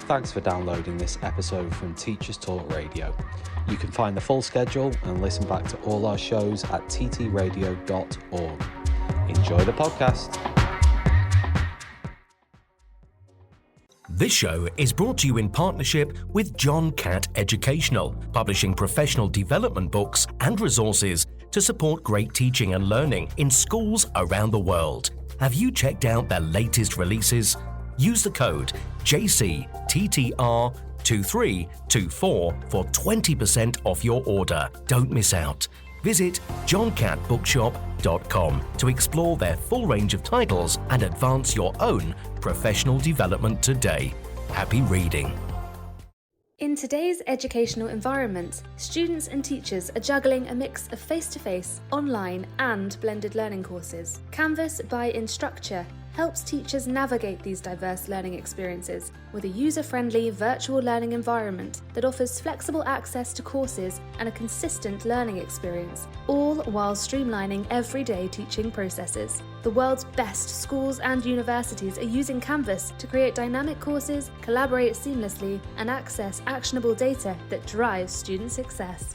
Thanks for downloading this episode from Teachers Talk Radio. You can find the full schedule and listen back to all our shows at ttradio.org. Enjoy the podcast. This show is brought to you in partnership with John Catt Educational, publishing professional development books and resources to support great teaching and learning in schools around the world. Have you checked out their latest releases? Use the code JCTTR2324 for 20% off your order. Don't miss out. Visit johncattbookshop.com to explore their full range of titles and advance your own professional development today. Happy reading. In today's educational environment, students and teachers are juggling a mix of face-to-face, online and blended learning courses. Canvas by Instructure helps teachers navigate these diverse learning experiences with a user-friendly virtual learning environment that offers flexible access to courses and a consistent learning experience, all while streamlining everyday teaching processes. The world's best schools and universities are using Canvas to create dynamic courses, collaborate seamlessly, and access actionable data that drives student success.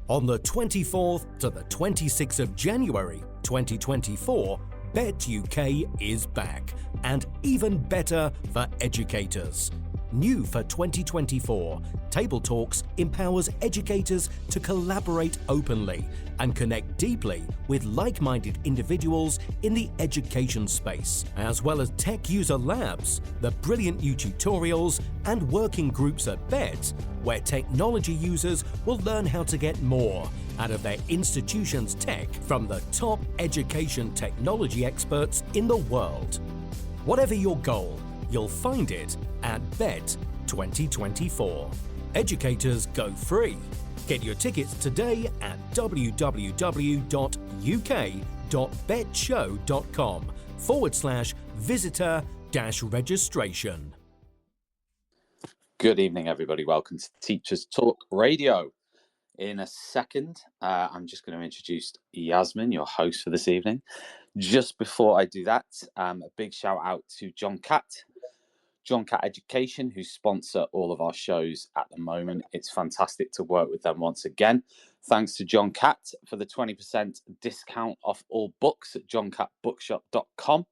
On the 24th to the 26th of January 2024, Bet UK is back, and even better for educators. New for 2024, Table Talks empowers educators to collaborate openly and connect deeply with like-minded individuals in the education space, as well as tech user labs, the brilliant new tutorials and working groups at Bet, where technology users will learn how to get more out of their institution's tech from the top education technology experts in the world. Whatever your goal, you'll find it at Bet 2024. Educators go free. Get your tickets today at www.uk.betshow.com/visitor-registration. Good evening, everybody. Welcome to Teachers Talk Radio. In a second, I'm just going to introduce Yasmin, your host for this evening. Just before I do that, a big shout out to John Catt Education, who sponsor all of our shows at the moment. It's fantastic to work with them once again. Thanks to John Catt for the 20% discount off all books at johncattbookshop.com.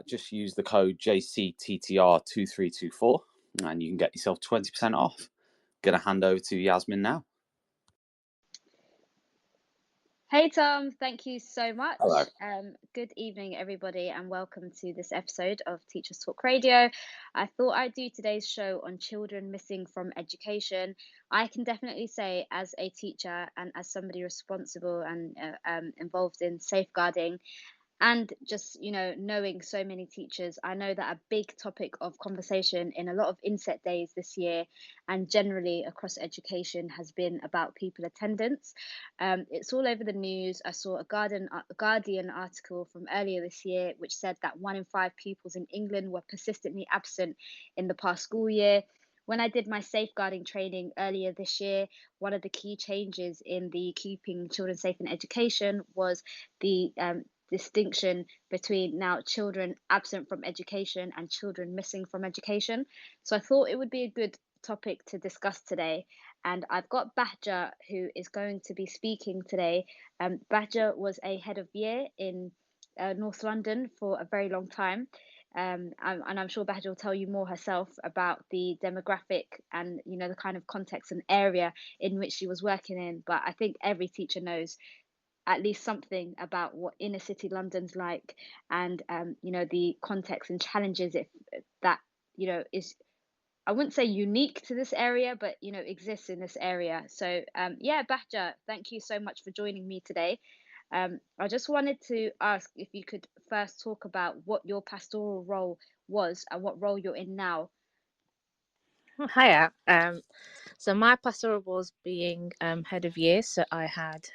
Just use the code JCTTR2324 and you can get yourself 20% off. Going to hand over to Yasmin now. Hey Tom, thank you so much. Hello. Good evening, everybody, and welcome to this episode of Teachers Talk Radio. I thought I'd do today's show on children missing from education. I can definitely say, as a teacher and as somebody responsible and involved in safeguarding, and just, knowing so many teachers, I know that a big topic of conversation in a lot of inset days this year and generally across education has been about pupil attendance. It's all over the news. I saw a Guardian article from earlier this year which said that 1 in 5 pupils in England were persistently absent in the past school year. When I did my safeguarding training earlier this year, one of the key changes in the Keeping Children Safe in Education was the distinction between now children absent from education and children missing from education. So I thought it would be a good topic to discuss today. And I've got Bahja, who is going to be speaking today. Bahja was a head of year in North London for a very long time. And I'm sure Bahja will tell you more herself about the demographic and, the kind of context and area in which she was working in. But I think every teacher knows at least something about what inner city London's like, and the context and challenges that is, I wouldn't say unique to this area, but exists in this area. So Bahja, thank you so much for joining me today. I just wanted to ask if you could first talk about what your pastoral role was and what role you're in now. Hiya. So my pastoral was being head of year. So I had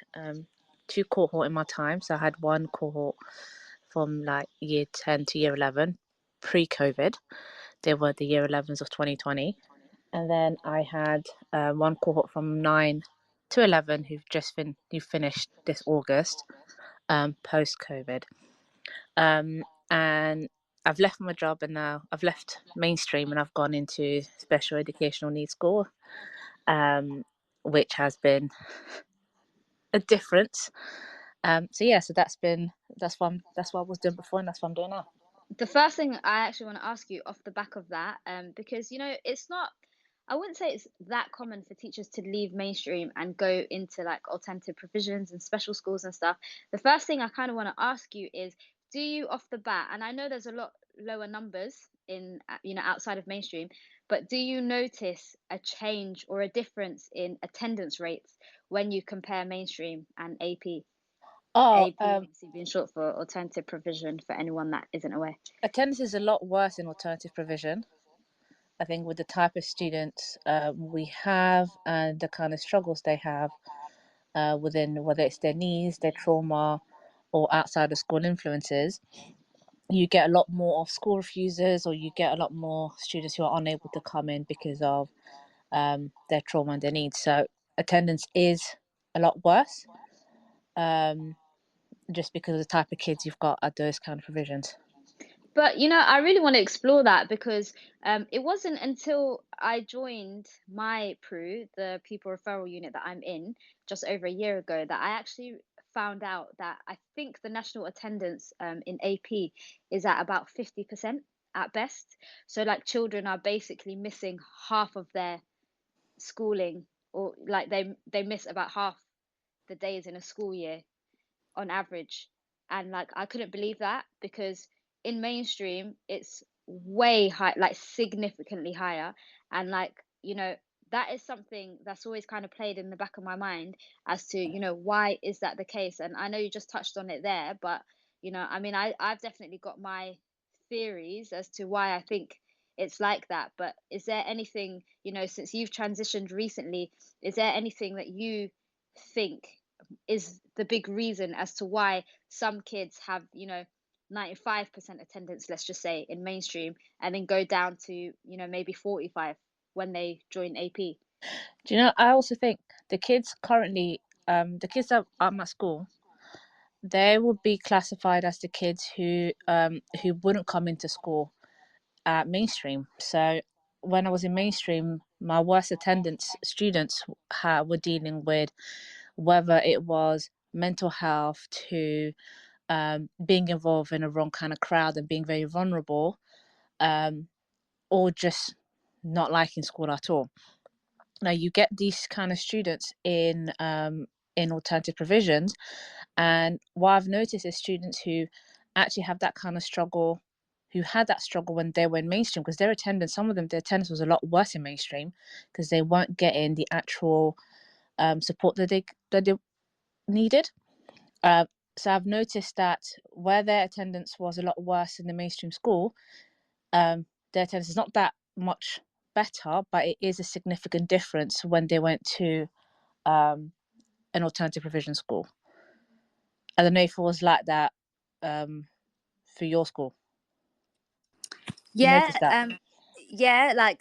2 cohort in my time. So I had 1 cohort from like year 10 to year 11 pre-COVID. They were the year 11s of 2020. And then I had 1 cohort from 9 to 11 who finished this August post-COVID. And I've left my job and now I've left mainstream and I've gone into special educational needs school, which has been a difference. So that's what I was doing before, and that's what I'm doing now. The first thing I actually want to ask you off the back of that, because it's not, I wouldn't say it's that common for teachers to leave mainstream and go into like alternative provisions and special schools and stuff. The first thing I kind of want to ask you is, do you off the bat, and I know there's a lot lower numbers in outside of mainstream, but do you notice a change or a difference in attendance rates when you compare mainstream and AP? Oh, AP obviously being short for alternative provision for anyone that isn't aware. attendance is a lot worse in alternative provision. I think with the type of students we have and the kind of struggles they have within, whether it's their needs, their trauma, or outside of school influences, you get a lot more of school refusers, or you get a lot more students who are unable to come in because of their trauma and their needs. So attendance is a lot worse, just because of the type of kids you've got at those kind of provisions. But I really want to explore that because it wasn't until I joined my PRU, the pupil referral unit that I'm in, just over a year ago, that I actually found out that I think the national attendance in AP is at about 50% at best. So like children are basically missing half of their schooling, or like they miss about half the days in a school year on average. And like I couldn't believe that, because in mainstream it's way high, like significantly higher. And like, that is something that's always kind of played in the back of my mind as to, why is that the case? And I know you just touched on it there, but I mean, I've definitely got my theories as to why I think it's like that. But is there anything, since you've transitioned recently, is there anything that you think is the big reason as to why some kids have 95% attendance, let's just say, in mainstream, and then go down to maybe 45 when they join AP? Do you know, I also think the kids currently, the kids that are at my school, they would be classified as the kids who wouldn't come into school at mainstream. So when I was in mainstream, my worst attendance students were dealing with, whether it was mental health to being involved in a wrong kind of crowd and being very vulnerable, or just not liking school at all. Now you get these kind of students in alternative provisions, and what I've noticed is students who actually have that kind of struggle, who had that struggle when they were in mainstream, because their attendance, some of them, their attendance was a lot worse in mainstream because they weren't getting the actual support that they needed. So I've noticed that where their attendance was a lot worse in the mainstream school, their attendance is not that much better, but it is a significant difference when they went to an alternative provision school. I don't know if it was like that for your school. You Yeah, noticed that? like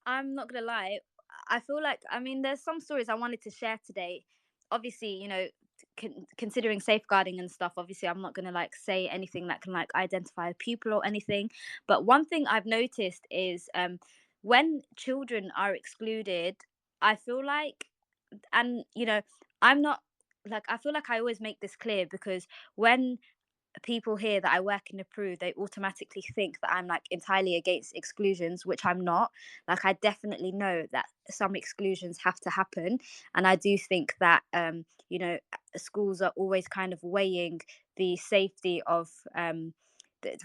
I'm not gonna lie. I feel like, I mean, there's some stories I wanted to share today. Obviously, considering safeguarding and stuff, obviously I'm not gonna like say anything that can like identify a pupil or anything. But one thing I've noticed is when children are excluded, I feel like, and I'm not, like, I feel like I always make this clear, because when people hear that I work in the PRU, they automatically think that I'm like entirely against exclusions, which I'm not. Like, I definitely know that some exclusions have to happen, and I do think that schools are always kind of weighing the safety of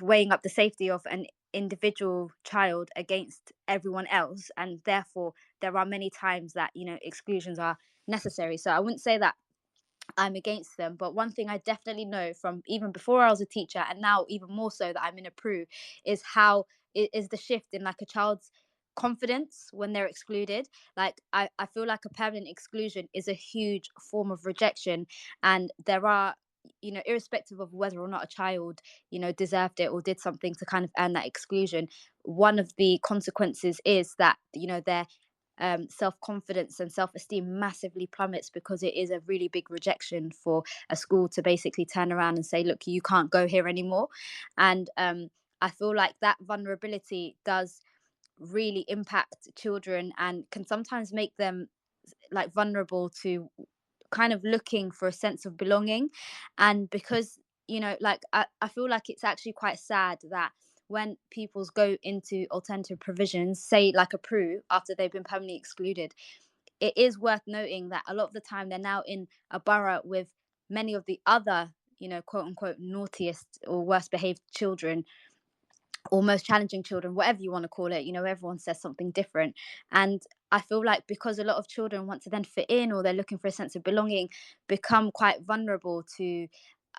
weighing up the safety of an individual child against everyone else, and therefore there are many times that exclusions are necessary. So I wouldn't say that I'm against them. But one thing I definitely know from even before I was a teacher, and now even more so that I'm in a PRU, is how it is the shift in like a child's confidence when they're excluded. Like, I feel like a permanent exclusion is a huge form of rejection, and there are, irrespective of whether or not a child deserved it or did something to kind of earn that exclusion, one of the consequences is that their self-confidence and self-esteem massively plummets, because it is a really big rejection for a school to basically turn around and say, look, you can't go here anymore. And I feel like that vulnerability does really impact children and can sometimes make them like vulnerable to kind of looking for a sense of belonging. And because, like I feel like it's actually quite sad that when pupils go into alternative provisions, say like a PRU, after they've been permanently excluded, it is worth noting that a lot of the time they're now in a borough with many of the other, quote unquote, naughtiest or worst behaved children, or most challenging children, whatever you want to call it. Everyone says something different. And I feel like because a lot of children want to then fit in, or they're looking for a sense of belonging, become quite vulnerable to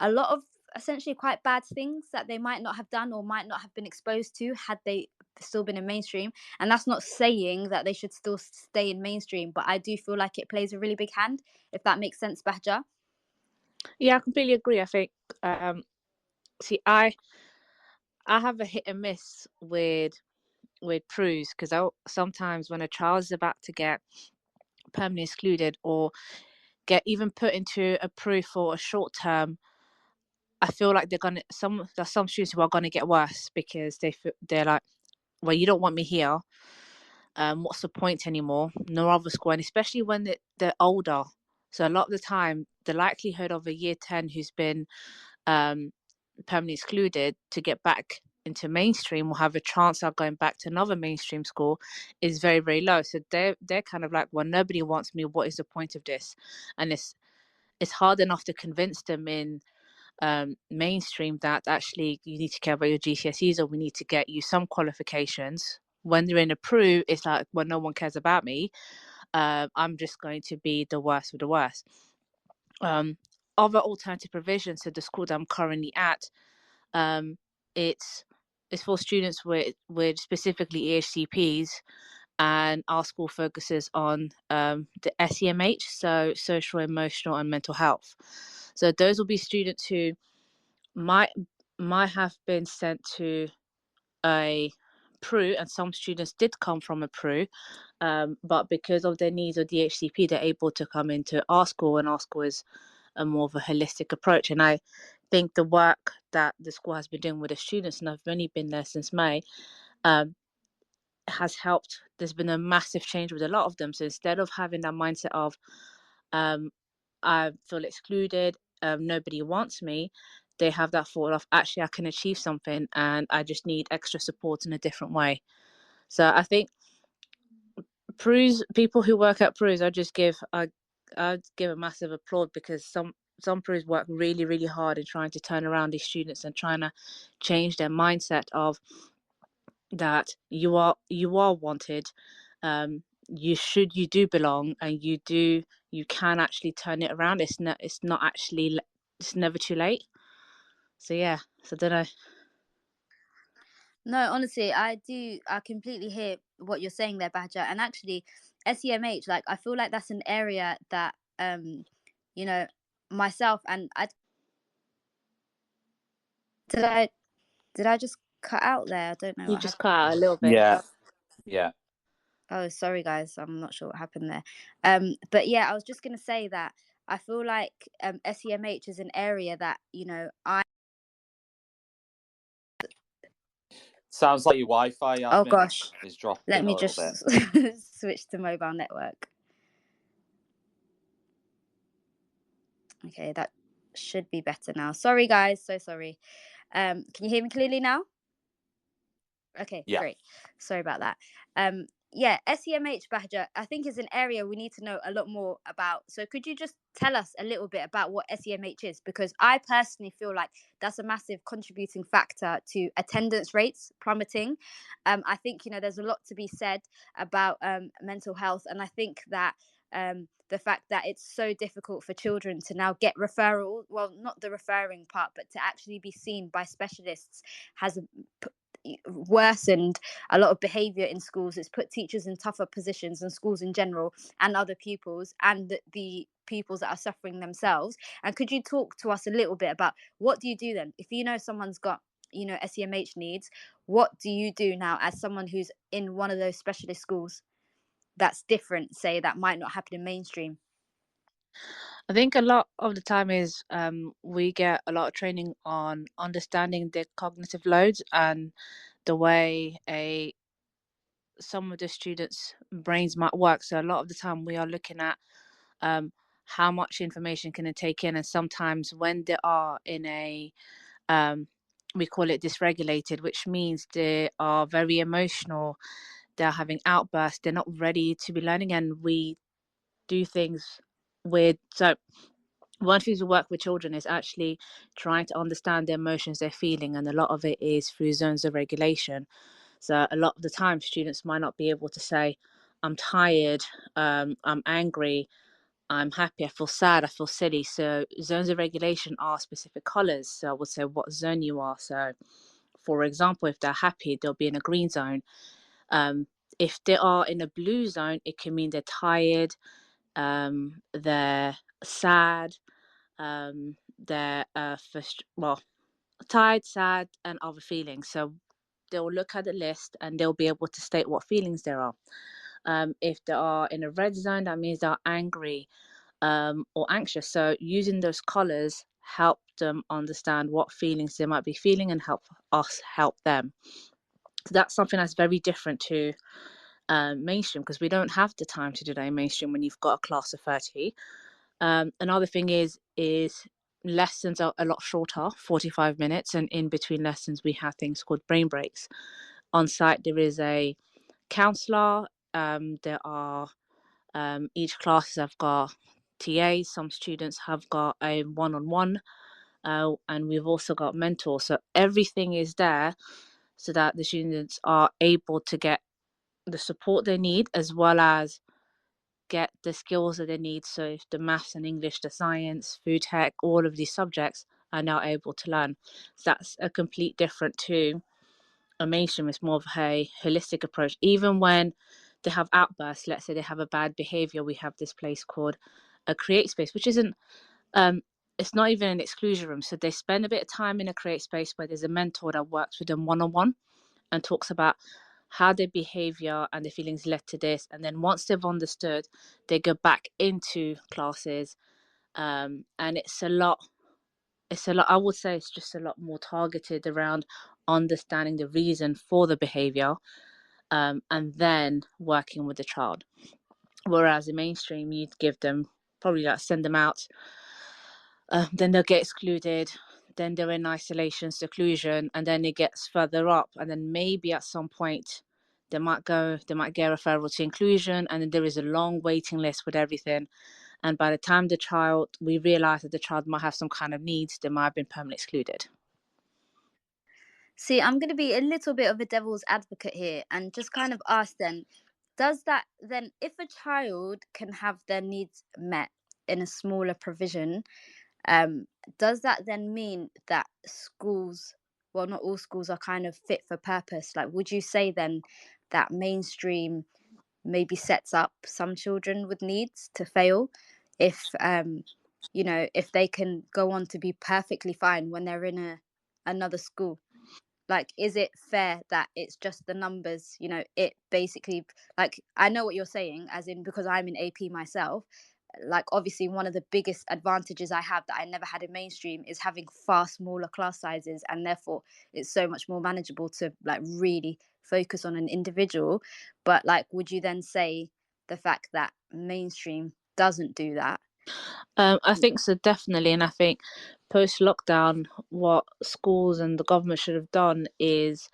a lot of essentially quite bad things that they might not have done or might not have been exposed to had they still been in mainstream. And that's not saying that they should still stay in mainstream, but I do feel like it plays a really big hand, if that makes sense, Bahja. Yeah, I completely agree. I think, see, I have a hit and miss with PRUs, because sometimes when a child is about to get permanently excluded or get even put into a PRU for a short term, I feel like there's some students who are gonna get worse because they're like, well, you don't want me here. What's the point anymore? No other school, and especially when they're older. So a lot of the time, the likelihood of a year 10 who's been permanently excluded to get back into mainstream or have a chance of going back to another mainstream school is very, very low. So they're kind of like, well, nobody wants me. What is the point of this? And it's hard enough to convince them in mainstream that actually you need to care about your GCSEs, or we need to get you some qualifications. When they're in a PRU, it's like, well, no one cares about me. I'm just going to be the worst of the worst. Other alternative provisions, so the school that I'm currently at, it's for students with specifically EHCPs, and our school focuses on the SEMH, so social, emotional, and mental health. So those will be students who might have been sent to a PRU, and some students did come from a PRU, but because of their needs of DHCP, they're able to come into our school, and our school is a more of a holistic approach. And I think the work that the school has been doing with the students, and I've only been there since May, has helped. There's been a massive change with a lot of them. So instead of having that mindset of I feel excluded, nobody wants me, they have that thought of, actually, I can achieve something and I just need extra support in a different way. So I think PRUs, people who work at PRUs, I'd give a massive applaud, because some PRUs work really, really hard in trying to turn around these students and trying to change their mindset of that you are wanted, you do belong, and you can actually turn it around. It's never too late. So yeah, so I don't know. No, honestly, I completely hear what you're saying there, Badger. And actually, SEMH, like, I feel like that's an area that, myself and I did I just cut out there? I don't know You what just happened. cut out a little bit. Yeah. Oh, sorry guys, I'm not sure what happened there. But yeah, I was just gonna say that I feel like SEMH is an area that, Sounds like your Wi-Fi, Yasmin, oh gosh, is dropping let a me little just bit. switch to mobile network. Okay, that should be better now. Sorry guys, so sorry. Can you hear me clearly now? Okay, Yeah. great. Sorry about that. Yeah, SEMH, Bahja, I think is an area we need to know a lot more about. So could you just tell us a little bit about what SEMH is? Because I personally feel like that's a massive contributing factor to attendance rates plummeting. I think, there's a lot to be said about mental health. And I think that the fact that it's so difficult for children to now get referral, well, not the referring part, but to actually be seen by specialists, has worsened a lot of behavior in schools. It's put teachers in tougher positions, and schools in general, and other pupils, and the pupils that are suffering themselves. And could you talk to us a little bit about what do you do then if you know someone's got SEMH needs? What do you do now as someone who's in one of those specialist schools that's different, say, that might not happen in mainstream? I think a lot of the time is we get a lot of training on understanding the cognitive loads and the way some of the students' brains might work. So a lot of the time we are looking at um, how much information can it take in, and sometimes when they are in a we call it dysregulated, which means they are very emotional, they're having outbursts, they're not ready to be learning, and we do things with so one thing to work with children is actually trying to understand the emotions they're feeling, and a lot of it is through zones of regulation. So a lot of the time students might not be able to say, I'm tired, I'm angry, I'm happy, I feel sad, I feel silly. So zones of regulation are specific colors. So I would say what zone you are. So for example, if they're happy, they'll be in a green zone. If they are in a blue zone, it can mean they're tired, they're sad, they're tired, sad, and other feelings. So they'll look at the list and they'll be able to state what feelings there are. If they are in a red zone, that means they're angry, or anxious. So using those colors help them understand what feelings they might be feeling and help us help them. So that's something that's very different to mainstream, because we don't have the time to do that in mainstream when you've got a class of 30. Another thing is lessons are a lot shorter, 45 minutes, and in between lessons we have things called brain breaks. On site there is a counselor, there are each classes have got TAs, some students have got a one-on-one, and we've also got mentors. So everything is there so that the students are able to get the support they need as well as get the skills that they need. So if the maths and English, the science, food tech, all of these subjects are now able to learn. So that's a complete different to a mainstream. It's more of a holistic approach. Even when they have outbursts, let's say they have a bad behavior, we have this place called a create space, which isn't it's not even an exclusion room. So they spend a bit of time in a create space where there's a mentor that works with them one-on-one and talks about how their behavior and their feelings led to this. And then once they've understood, they go back into classes. And it's a lot, I would say it's just a lot more targeted around understanding the reason for the behavior, and then working with the child. Whereas in mainstream, you'd give them, probably like send them out, then they'll get excluded, then they're in isolation, seclusion, and then it gets further up, and then maybe at some point they might get a referral to inclusion, and then there is a long waiting list with everything. And by the time we realize that the child might have some kind of needs, they might have been permanently excluded. See, I'm going to be a little bit of a devil's advocate here and just kind of ask then, does that then, if a child can have their needs met in a smaller provision, does that then mean that schools, well, not all schools are kind of fit for purpose? Like, would you say then that mainstream maybe sets up some children with needs to fail if, if they can go on to be perfectly fine when they're in another school? Like, is it fair that it's just the numbers? It basically, like, I know what you're saying, as in, because I'm in AP myself, like, obviously one of the biggest advantages I have that I never had in mainstream is having far smaller class sizes, and therefore it's so much more manageable to like really focus on an individual. But like, would you then say the fact that mainstream doesn't do that? I think so, definitely. And I think post lockdown, what schools and the government should have done is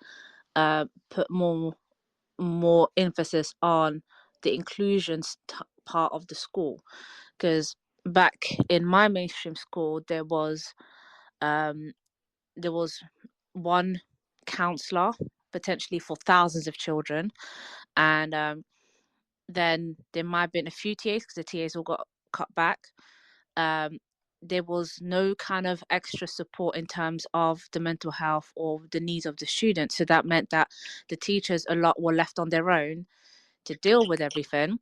put more emphasis on the inclusion part of the school. Because back in my mainstream school, there was one counselor potentially for thousands of children, and then there might have been a few TAs because the TAs all got cut back. There was no kind of extra support in terms of the mental health or the needs of the students. So that meant that the teachers a lot were left on their own to deal with everything.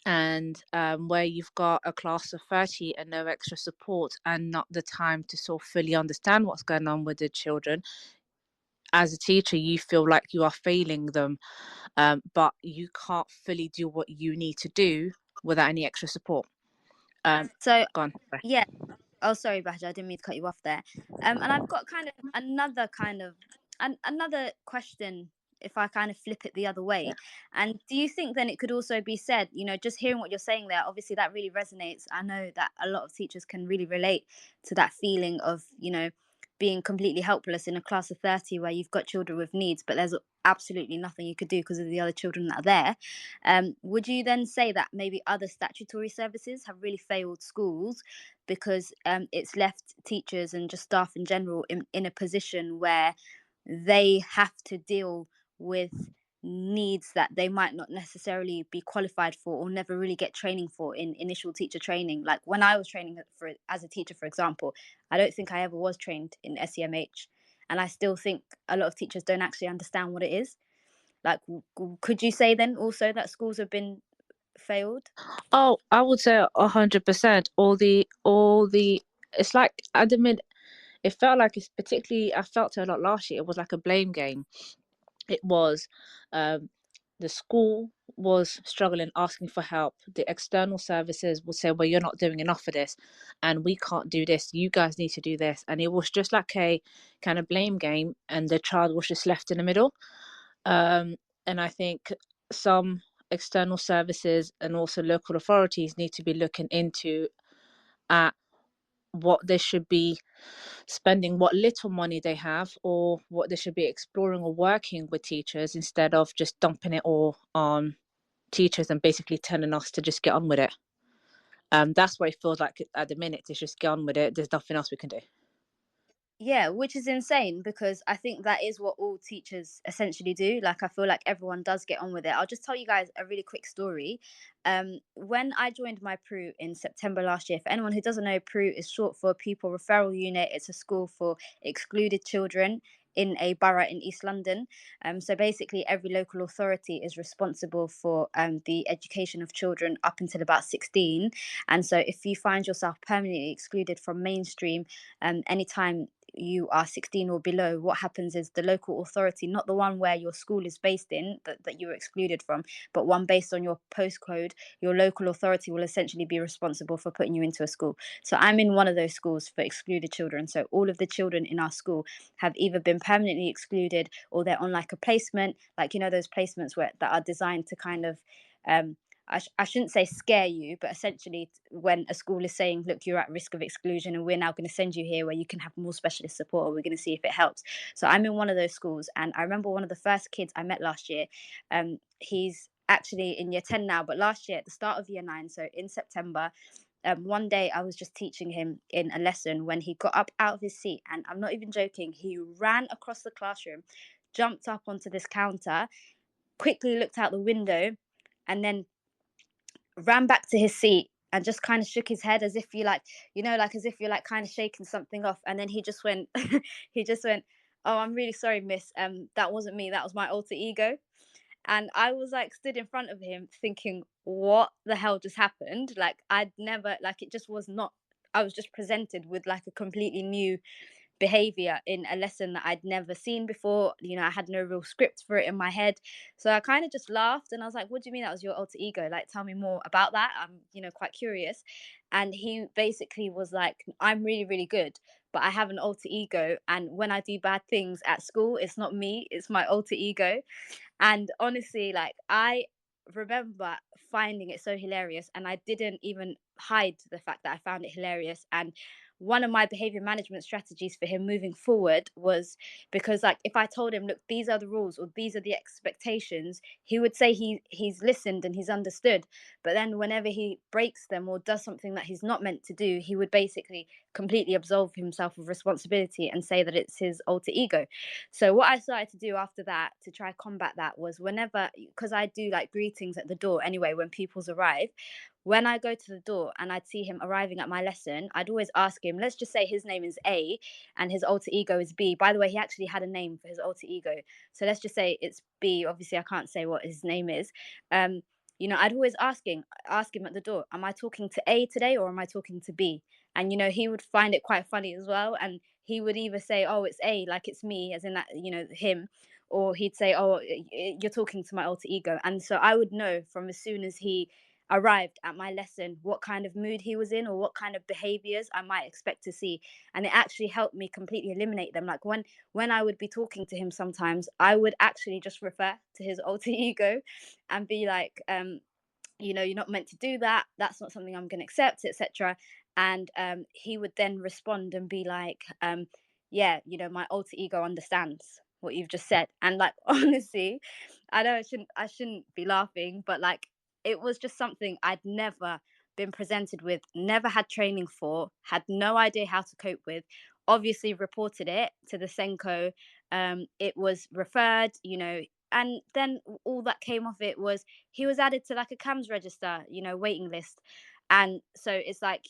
And where you've got a class of 30 and no extra support and not the time to sort of fully understand what's going on with the children, as a teacher, you feel like you are failing them, but you can't fully do what you need to do without any extra support. So Go on. Sorry. yeah. Oh, sorry, Badger, I didn't mean to cut you off there. And I've got kind of another question, if I kind of flip it the other way. And do you think then it could also be said, just hearing what you're saying there, obviously that really resonates. I know that a lot of teachers can really relate to that feeling of, being completely helpless in a class of 30 where you've got children with needs, but there's absolutely nothing you could do because of the other children that are there. Would you then say that maybe other statutory services have really failed schools because it's left teachers and just staff in general in a position where they have to deal with needs that they might not necessarily be qualified for or never really get training for in initial teacher training? Like when I was training as a teacher, for example, I don't think I ever was trained in SEMH, and I still think a lot of teachers don't actually understand what it is. Like, could you say then also that schools have been failed? Oh, I would say 100%. All the it's like at the mid. It felt like it's particularly. I felt it a lot last year. It was like a blame game. It was, um, the school was struggling, asking for help. The external services would say, "Well, you're not doing enough for this, and we can't do this. You guys need to do this." And it was just like a kind of blame game, and the child was just left in the middle. And I think some external services and also local authorities need to be looking into at what they should be spending, what little money they have, or what they should be exploring or working with teachers instead of just dumping it all on teachers and basically telling us to just get on with it. That's what it feels like at the minute, to just get on with it. There's nothing else we can do. Yeah, which is insane because I think that is what all teachers essentially do. Like, I feel like everyone does get on with it. I'll just tell you guys a really quick story. When I joined my PRU in September last year, for anyone who doesn't know, PRU is short for Pupil Referral Unit. It's a school for excluded children in a borough in East London. So basically, every local authority is responsible for the education of children up until about 16. And so if you find yourself permanently excluded from mainstream, anytime you are 16 or below, what happens is the local authority, not the one where your school is based in, that you were excluded from, but one based on your postcode, your local authority will essentially be responsible for putting you into a school. So I'm in one of those schools for excluded children. So all of the children in our school have either been permanently excluded or they're on like a placement, like, those placements that are designed to kind of I shouldn't say scare you, but essentially when a school is saying, look, you're at risk of exclusion and we're now going to send you here where you can have more specialist support, or we're going to see if it helps. So I'm in one of those schools, and I remember one of the first kids I met last year. He's actually in year 10 now, but last year at the start of year 9, so in September, one day I was just teaching him in a lesson when he got up out of his seat, and I'm not even joking, he ran across the classroom, jumped up onto this counter, quickly looked out the window, and then ran back to his seat and just kind of shook his head as if as if you're like kind of shaking something off. And then he just went, "Oh, I'm really sorry, miss. That wasn't me. That was my alter ego." And I was like stood in front of him thinking, what the hell just happened? Like, I'd never, like, it just was not, I was just presented with like a completely new behavior in a lesson that I'd never seen before. I had no real script for it in my head. So I kind of just laughed and I was like, what do you mean that was your alter ego? Like, tell me more about that. I'm, quite curious. And he basically was like, I'm really, really good, but I have an alter ego. And when I do bad things at school, it's not me, it's my alter ego. And honestly, like, I remember finding it so hilarious, and I didn't even hide the fact that I found it hilarious. And one of my behavior management strategies for him moving forward was, because like if I told him, look, these are the rules or these are the expectations, he would say he's listened and he's understood. But then whenever he breaks them or does something that he's not meant to do, he would basically completely absolve himself of responsibility and say that it's his alter ego. So what I started to do after that to try combat that was, whenever, because I do like greetings at the door anyway when pupils arrive, when I go to the door and I'd see him arriving at my lesson, I'd always ask him, let's just say his name is A and his alter ego is B. By the way, he actually had a name for his alter ego. So let's just say it's B. Obviously, I can't say what his name is. I'd always ask him at the door, am I talking to A today or am I talking to B? And, he would find it quite funny as well. And he would either say, oh, it's A, like it's me, as in that, him. Or he'd say, oh, you're talking to my alter ego. And so I would know from as soon as arrived at my lesson, what kind of mood he was in or what kind of behaviors I might expect to see. And it actually helped me completely eliminate them. Like when I would be talking to him, sometimes I would actually just refer to his alter ego and be like, you're not meant to do that, that's not something I'm going to accept, etc. And he would then respond and be like, yeah, my alter ego understands what you've just said. And like, honestly, I know I shouldn't be laughing, but like, it was just something I'd never been presented with, never had training for, had no idea how to cope with. Obviously reported it to the Senko. It was referred, and then all that came off it was he was added to like a CAMS register, waiting list. And so it's like,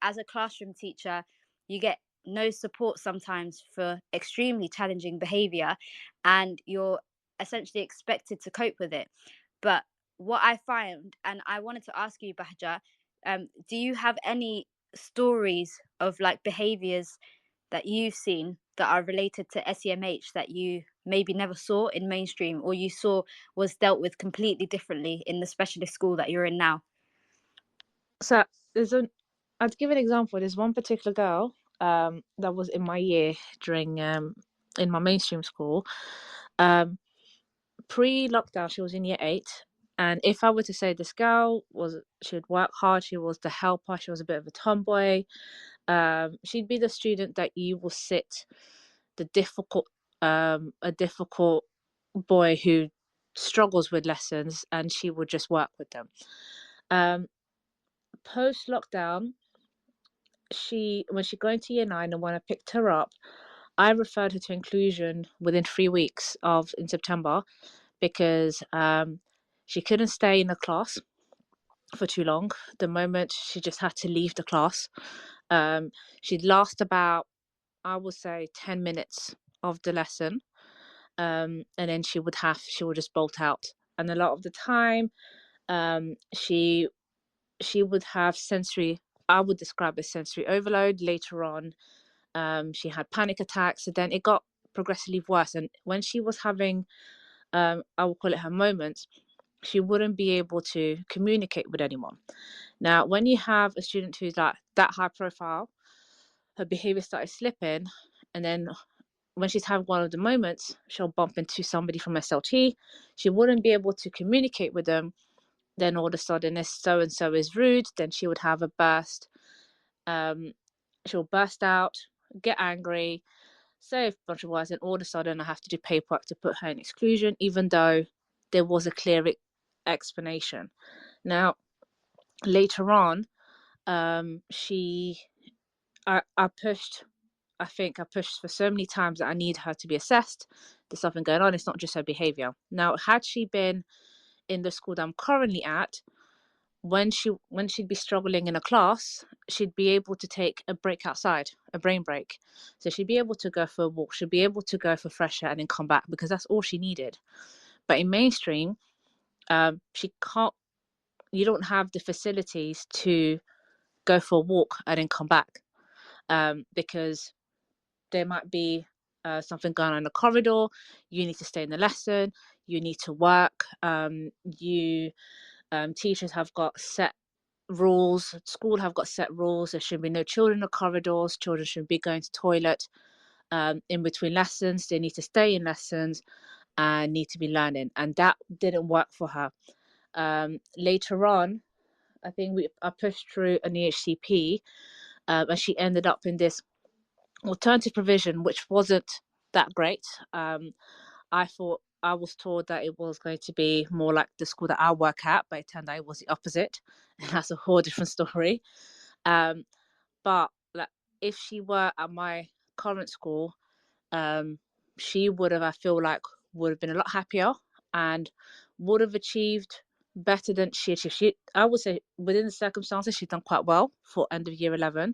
as a classroom teacher, you get no support sometimes for extremely challenging behavior, and you're essentially expected to cope with it. But what I find, and I wanted to ask you, Bahja, do you have any stories of like behaviors that you've seen that are related to SEMH that you maybe never saw in mainstream, or you saw was dealt with completely differently in the specialist school that you're in now? So I'd give an example. There's one particular girl that was in my year during in my mainstream school. Pre-lockdown, she was in year 8. And if I were to say this girl she would work hard, she was the helper, she was a bit of a tomboy. She'd be the student that you will sit a difficult boy who struggles with lessons, and she would just work with them. Post lockdown, when she got into year 9, and when I picked her up, I referred her to inclusion within 3 weeks in September, because she couldn't stay in the class for too long. The moment she just had to leave the class, she'd last about, I would say, 10 minutes of the lesson, and then she would just bolt out. And a lot of the time, she would have sensory, I would describe as sensory overload. Later on, she had panic attacks, and then it got progressively worse. And when she was having, I would call it her moments, she wouldn't be able to communicate with anyone. Now, when you have a student who's like that high profile, her behavior started slipping, and then when she's having one of the moments, she'll bump into somebody from SLT. She wouldn't be able to communicate with them. Then all of a sudden, if so and so is rude, then she would have a burst. She'll burst out, get angry, say a bunch of words, and all of a sudden I have to do paperwork to put her in exclusion, even though there was a clear explanation. Now, later on, I pushed. I think I pushed for so many times that I need her to be assessed. There's something going on. It's not just her behavior. Now, had she been in the school that I'm currently at, when she'd be struggling in a class, she'd be able to take a break outside, a brain break. So she'd be able to go for a walk, she'd be able to go for fresh air and then come back, because that's all she needed. But in mainstream, she can't. You don't have the facilities to go for a walk and then come back, because there might be something going on in the corridor. You need to stay in the lesson. You need to work. Teachers have got set rules. School have got set rules. There should be no children in the corridors. Children shouldn't be going to toilet in between lessons. They need to stay in lessons and need to be learning. And that didn't work for her. Later on, I think I pushed through an EHCP, and she ended up in this alternative provision, which wasn't that great. I was told that it was going to be more like the school that I work at, but it turned out it was the opposite, and that's a whole different story. But like, if she were at my current school, she would have, I feel like, would have been a lot happier and would have achieved better than she achieved. I would say within the circumstances, she's done quite well for end of year 11.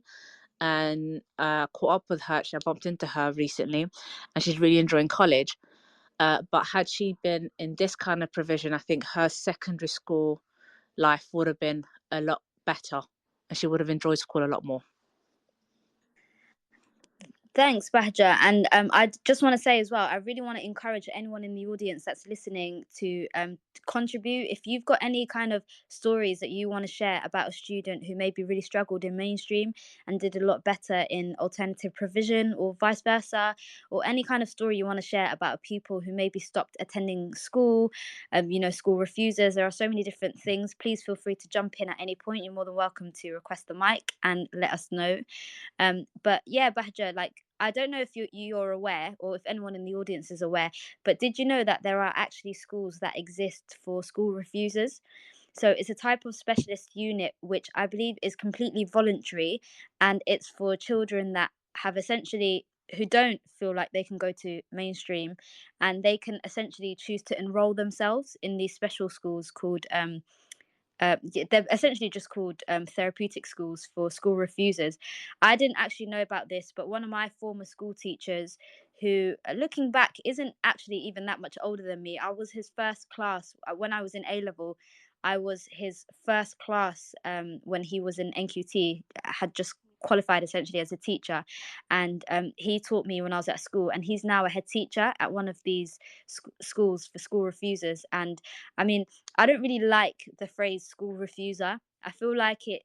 And caught up with her. Actually, I bumped into her recently, and she's really enjoying college. But had she been in this kind of provision, I think her secondary school life would have been a lot better, and she would have enjoyed school a lot more. Thanks, Bahja. And I just want to say as well, I really want to encourage anyone in the audience that's listening to contribute. If you've got any kind of stories that you want to share about a student who maybe really struggled in mainstream and did a lot better in alternative provision, or vice versa, or any kind of story you want to share about a pupil who maybe stopped attending school, school refusers, there are so many different things. Please feel free to jump in at any point. You're more than welcome to request the mic and let us know. But yeah, Bahja, like, I don't know if you're aware, or if anyone in the audience is aware, but did you know that there are actually schools that exist for school refusers? So it's a type of specialist unit which I believe is completely voluntary, and it's for children that have essentially, who don't feel like they can go to mainstream, and they can essentially choose to enroll themselves in these special schools called they're essentially just called therapeutic schools for school refusers. I didn't actually know about this, but one of my former school teachers, who looking back isn't actually even that much older than me, I was his first class when I was in A level. I was his first class when he was in NQT, had just qualified essentially as a teacher, and he taught me when I was at school, and he's now a head teacher at one of these schools for school refusers. And I mean, I don't really like the phrase school refuser. I feel like it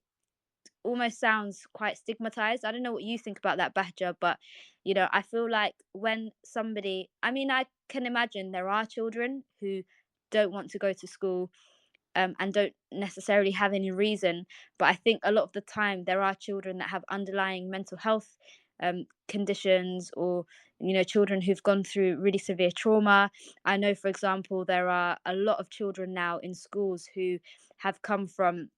almost sounds quite stigmatized. I don't know what you think about that, Bahja, but I feel like when somebody, I mean, I can imagine there are children who don't want to go to school and don't necessarily have any reason, but I think a lot of the time there are children that have underlying mental health conditions, or children who've gone through really severe trauma. I know, for example, there are a lot of children now in schools who have come from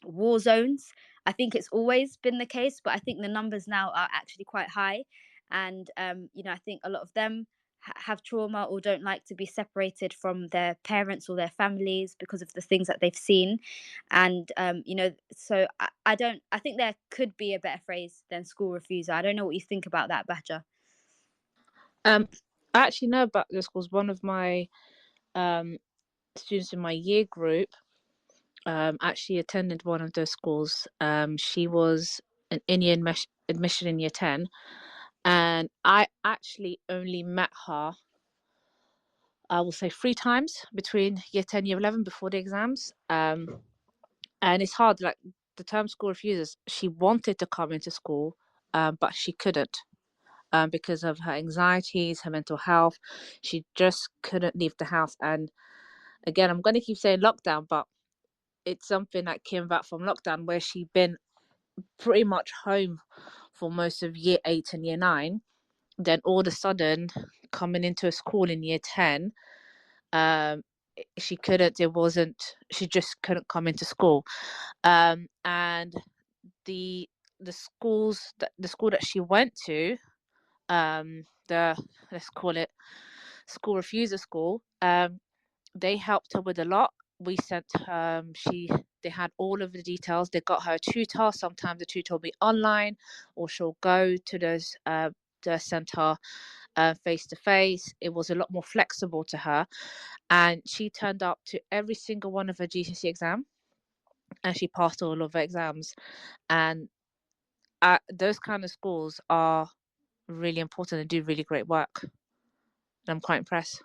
war zones. I think it's always been the case, but I think the numbers now are actually quite high, and I think a lot of them have trauma or don't like to be separated from their parents or their families because of the things that they've seen. And so I think there could be a better phrase than school refuser. I don't know what you think about that, Bahja. I actually know about this because one of my students in my year group actually attended one of those schools. She was an Indian admission in year 10, and I actually only met her, I will say, 3 times between year 10 year 11 before the exams. And it's hard, like the term school refusers, she wanted to come into school, but she couldn't because of her anxieties, her mental health. She just couldn't leave the house. And again, I'm going to keep saying lockdown, but it's something that came back from lockdown, where she'd been pretty much home for most of year 8 and year 9. Then all of a sudden, coming into a school in year 10, she just couldn't come into school. And the school that she went to, let's call it school refuser school, they helped her with a lot. We sent her, they had all of the details. They got her a tutor. Sometimes the tutor will be online, or she'll go to the center face to face. It was a lot more flexible to her, and she turned up to every single one of her GCSE exam, and she passed all of her exams. And those kind of schools are really important and do really great work. And I'm quite impressed.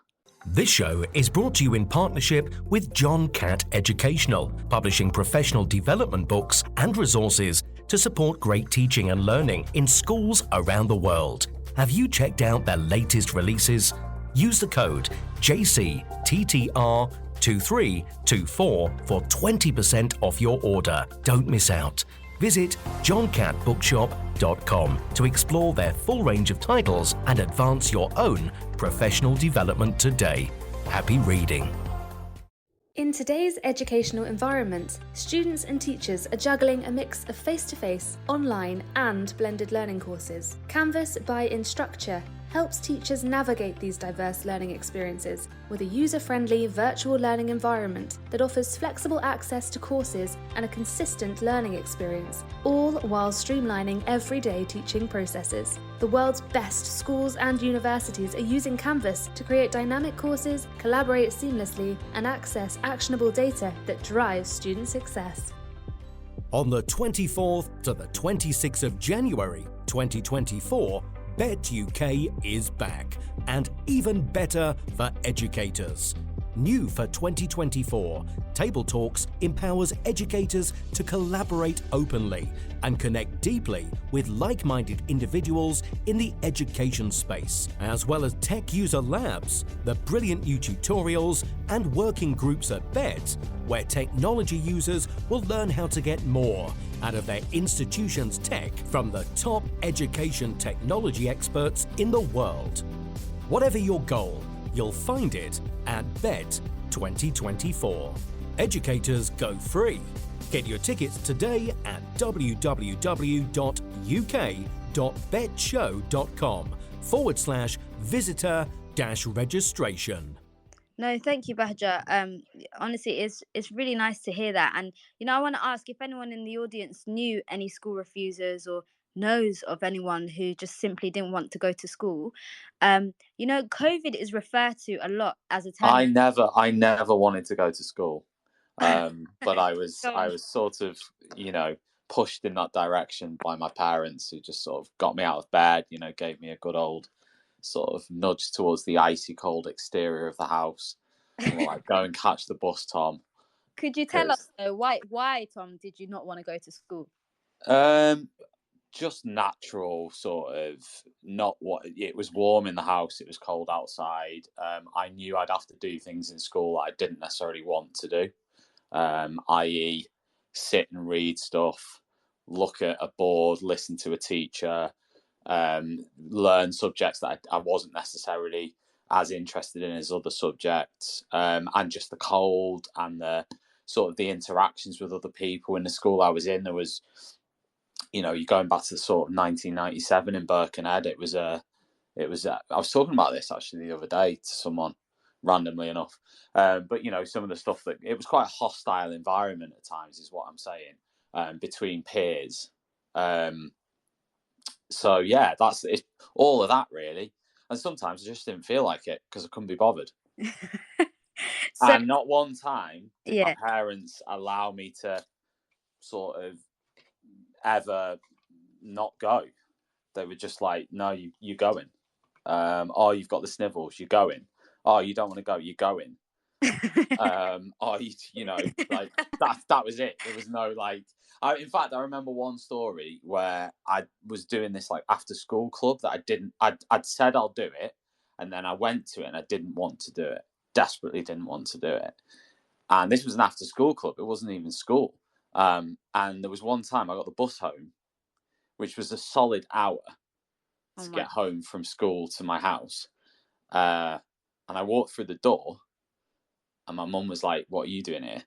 This show is brought to you in partnership with John Catt Educational, publishing professional development books and resources to support great teaching and learning in schools around the world. Have you checked out their latest releases? Use the code JCTTR2324 for 20% off your order. Don't miss out. Visit johncattbookshop.com to explore their full range of titles and advance your own professional development today. Happy reading. In today's educational environment, students and teachers are juggling a mix of face-to-face, online and blended learning courses. Canvas by Instructure helps teachers navigate these diverse learning experiences with a user-friendly virtual learning environment that offers flexible access to courses and a consistent learning experience, all while streamlining everyday teaching processes. The world's best schools and universities are using Canvas to create dynamic courses, collaborate seamlessly, and access actionable data that drives student success. On the 24th to the 26th of January 2024, Bet UK is back, and even better for educators. New for 2024, Table Talks empowers educators to collaborate openly and connect deeply with like-minded individuals in the education space, as well as tech user labs, the brilliant new tutorials, and working groups at BET, where technology users will learn how to get more out of their institution's tech from the top education technology experts in the world. Whatever your goal, you'll find it at BET 2024. Educators go free. Get your tickets today at www.uk.betshow.com/visitor-registration. No, thank you, Bahja. Honestly, it's really nice to hear that. And I want to ask if anyone in the audience knew any school refusers or knows of anyone who just simply didn't want to go to school. COVID is referred to a lot as a term. I never wanted to go to school, but I was sort of, pushed in that direction by my parents, who just sort of got me out of bed, gave me a good old sort of nudge towards the icy cold exterior of the house. And were like, go and catch the bus, Tom. Could you tell us though, why, Tom, did you not want to go to school? Just natural sort of, not what it was. Warm in the house, it was cold outside. I knew I'd have to do things in school that I didn't necessarily want to do, i.e. sit and read stuff, look at a board, listen to a teacher, learn subjects that I wasn't necessarily as interested in as other subjects, and just the cold and the sort of the interactions with other people in the school I was in. There was, you're going back to the sort of 1997 in Birkenhead. I was talking about this actually the other day to someone, randomly enough. But some of the stuff that it was quite a hostile environment at times, is what I'm saying, between peers. So yeah, it's all of that really. And sometimes I just didn't feel like it because I couldn't be bothered. And not one time did my parents allow me to sort of ever not go. They were just like, no, you're going. Oh, you've got the snivels, you're going. Oh, you don't want to go, you're going. Like that was it. There was no like. In fact, I remember one story where I was doing this like after school club that I'd said I'll do it, and then I went to it and I didn't want to do it. Desperately didn't want to do it. And this was an after school club. It wasn't even school. And there was one time I got the bus home, which was a solid hour to get home from school to my house. And I walked through the door, and my mum was like, "What are you doing here?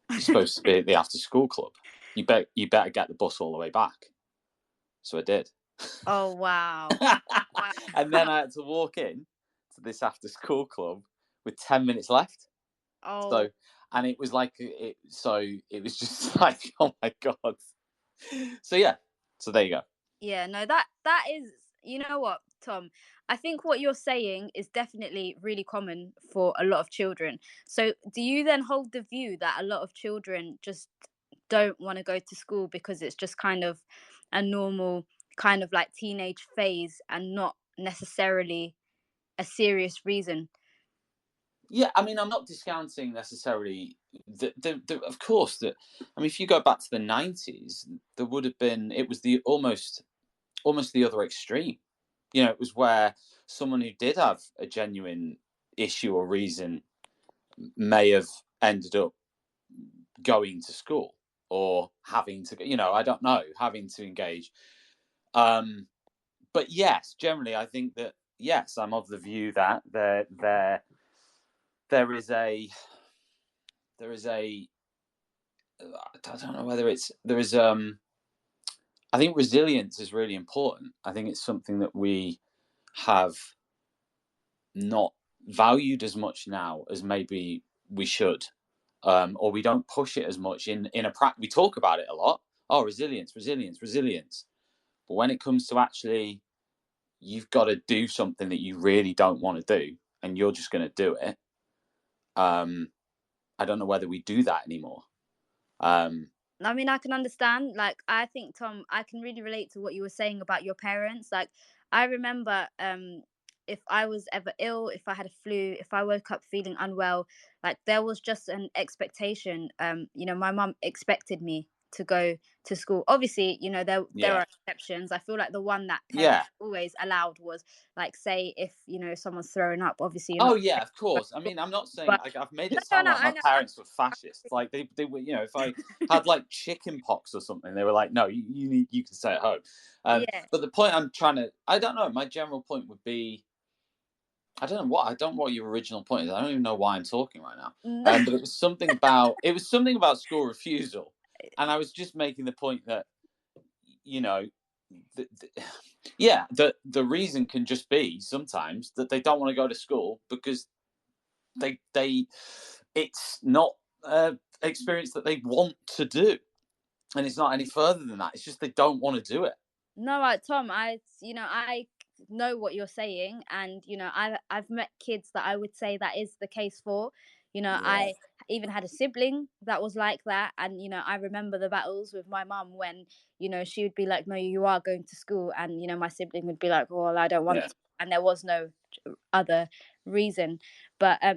You're supposed to be at the after school club. You better get the bus all the way back." So I did. Oh wow. And then I had to walk in to this after school club with 10 minutes left. Oh. So, and it was like it was just like, oh my God. So yeah. So there you go. Yeah, no, that is, you know what, Tom, I think what you're saying is definitely really common for a lot of children. So do you then hold the view that a lot of children just don't want to go to school because it's just kind of a normal kind of like teenage phase and not necessarily a serious reason? Yeah, I mean, I'm not discounting necessarily of course that, I mean, if you go back to the 90s, there would have been, it was the almost the other extreme. It was where someone who did have a genuine issue or reason may have ended up going to school or having to, I don't know, having to engage. But yes, generally, I think that, yes, I'm of the view that there is a, I don't know whether I think resilience is really important. I think it's something that we have not valued as much now as maybe we should, or we don't push it as much in a practice. We talk about it a lot. Oh, resilience. But when it comes to actually, you've got to do something that you really don't want to do, and you're just going to do it. I don't know whether we do that anymore. I mean, I can understand. Like, I think, Tom, I can really relate to what you were saying about your parents. Like, I remember if I was ever ill, if I had a flu, if I woke up feeling unwell, like there was just an expectation. My mum expected me to go to school. Obviously, there Yeah. are exceptions. I feel like the one that Yeah. parents always allowed was like, say if someone's throwing up, obviously you're Oh not yeah, expected of to go to course. I school. mean, I'm not saying, But like, I've made no, it no, sound no, like I my know. parents were fascists. Like they were, if I had like chicken pox or something, they were like, no, you can stay at home. Yeah. But the point I'm trying to, I don't know. My general point would be, I don't know what your original point is. I don't even know why I'm talking right now. But it was something about school refusal, and I was just making the point that, you know, the reason can just be sometimes that they don't want to go to school because they it's not experience that they want to do, and it's not any further than that. It's just they don't want to do it. No, Tom, I know what you're saying, and I've met kids that I would say that is the case for. Yeah. I even had a sibling that was like that, and I remember the battles with my mum when she would be like, "No, you are going to school," and my sibling would be like, "Well, I don't want Yeah. to," and there was no other reason. But I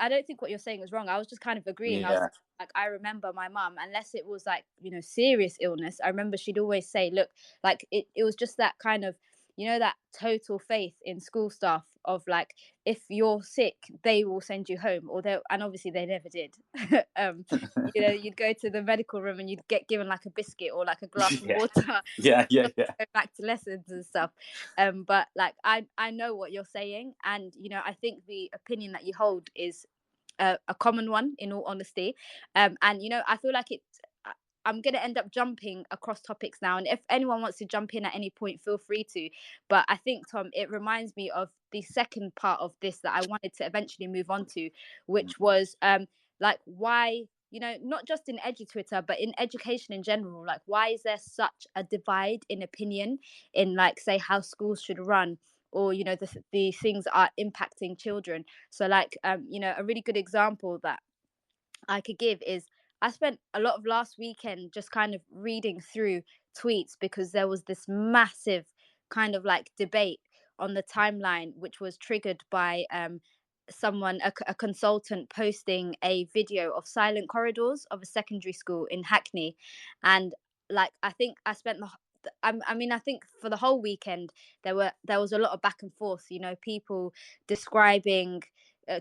don't think what you're saying is wrong. I was just kind of agreeing. I was Yeah. like, I remember my mum, unless it was like serious illness, I remember she'd always say, look, like it was just that kind of that total faith in school staff of like, if you're sick they will send you home, and obviously they never did. You'd go to the medical room and you'd get given like a biscuit or like a glass of Yeah. water Yeah. Yeah. go back to lessons and stuff. But like I know what you're saying, and I think the opinion that you hold is a common one, in all honesty. And I feel like I'm going to end up jumping across topics now, and if anyone wants to jump in at any point, feel free to. But I think, Tom, it reminds me of the second part of this that I wanted to eventually move on to, which was like, why not just in EduTwitter but in education in general, like why is there such a divide in opinion in, like, say, how schools should run, or the things that are impacting children. So like a really good example that I could give is, I spent a lot of last weekend just kind of reading through tweets because there was this massive kind of like debate on the timeline, which was triggered by someone, a consultant, posting a video of silent corridors of a secondary school in Hackney. And like, I think I spent I think for the whole weekend there was a lot of back and forth, people describing,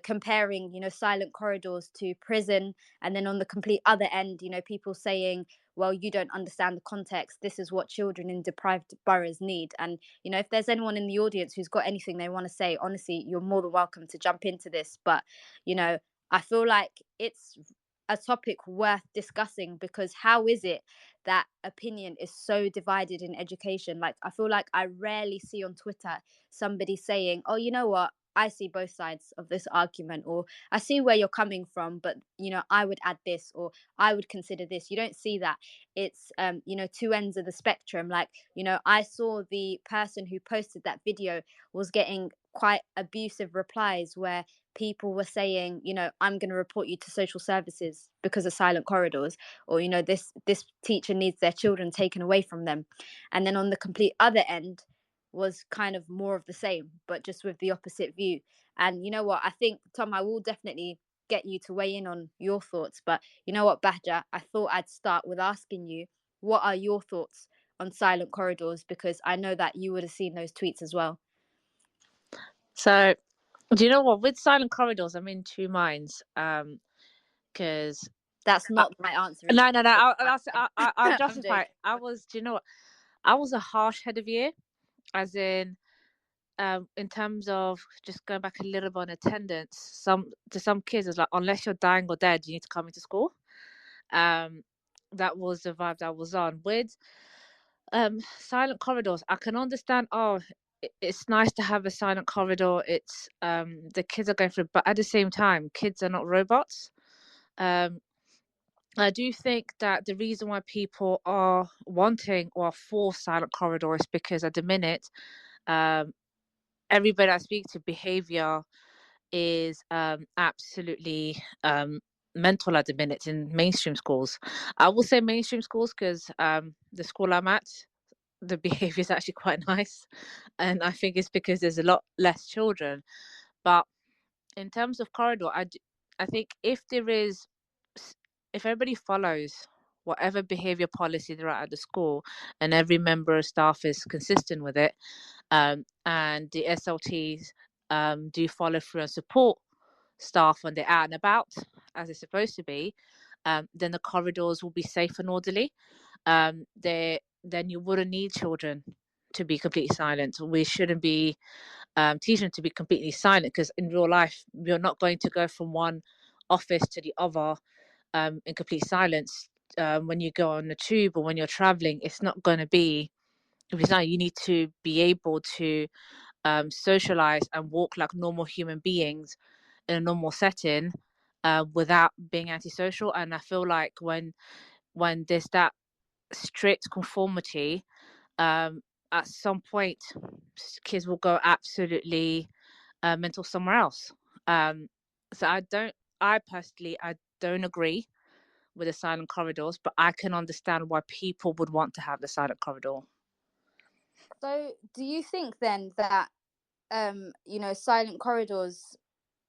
comparing silent corridors to prison, and then on the complete other end people saying, well, you don't understand the context, this is what children in deprived boroughs need. And if there's anyone in the audience who's got anything they want to say, honestly, you're more than welcome to jump into this. But I feel like it's a topic worth discussing, because how is it that opinion is so divided in education? Like, I feel like I rarely see on Twitter somebody saying, oh, you know what, I see both sides of this argument, or I see where you're coming from, but I would add this, or I would consider this. You don't see that. It's two ends of the spectrum. Like, I saw the person who posted that video was getting quite abusive replies where people were saying, I'm going to report you to social services because of silent corridors, or this teacher needs their children taken away from them. And then on the complete other end was kind of more of the same, but just with the opposite view. And you know what, I think, Tom, I will definitely get you to weigh in on your thoughts, but you know what, Bahja, I thought I'd start with asking you, what are your thoughts on silent corridors, because I know that you would have seen those tweets as well. So, do you know what? With silent corridors, I'm in two minds. Because that's not the right answer. No. I'll justify it. Do you know what? I was a harsh head of year, as in terms of just going back a little bit on attendance. Some kids is like, unless you're dying or dead, you need to come into school. That was the vibe that I was on. With silent corridors, I can understand. Oh, it's nice to have a silent corridor. It's the kids are going through, but at the same time, kids are not robots. I do think that the reason why people are wanting or for silent corridor is because at the minute, everybody I speak to, behavior is absolutely mental at the minute in mainstream schools. I will say mainstream schools because the school I'm at, the behavior is actually quite nice, and I think it's because there's a lot less children. But in terms of corridor, I think if everybody follows whatever behavior policy they're at the school, and every member of staff is consistent with it, and the SLTs do follow through and support staff when they're out and about as they're supposed to be, then the corridors will be safe and orderly. Then you wouldn't need children to be completely silent. We shouldn't be teaching them to be completely silent, because in real life, you're not going to go from one office to the other in complete silence. When you go on the tube or when you're traveling, it's not going to be. If it's not, you need to be able to socialize and walk like normal human beings in a normal setting without being antisocial. And I feel like when there's that strict conformity, at some point kids will go absolutely mental somewhere else. So I personally don't agree with the silent corridors, but I can understand why people would want to have the silent corridor. So, do you think then that silent corridors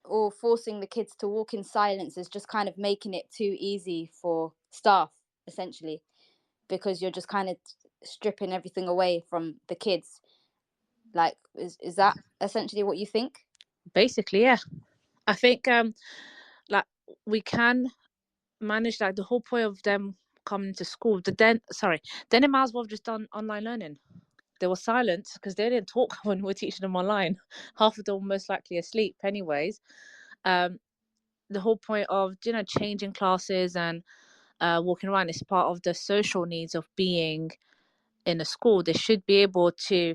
or forcing the kids to walk in silence is just kind of making it too easy for staff, essentially, because you're just kind of stripping everything away from the kids? Like, is that essentially what you think? Basically, yeah. I think like we can manage, like the whole point of them coming to school. Then they might as well have just done online learning. They were silent because they didn't talk when we were teaching them online. Half of them were most likely asleep anyways. The whole point of changing classes and walking around is part of the social needs of being in a school. They should be able to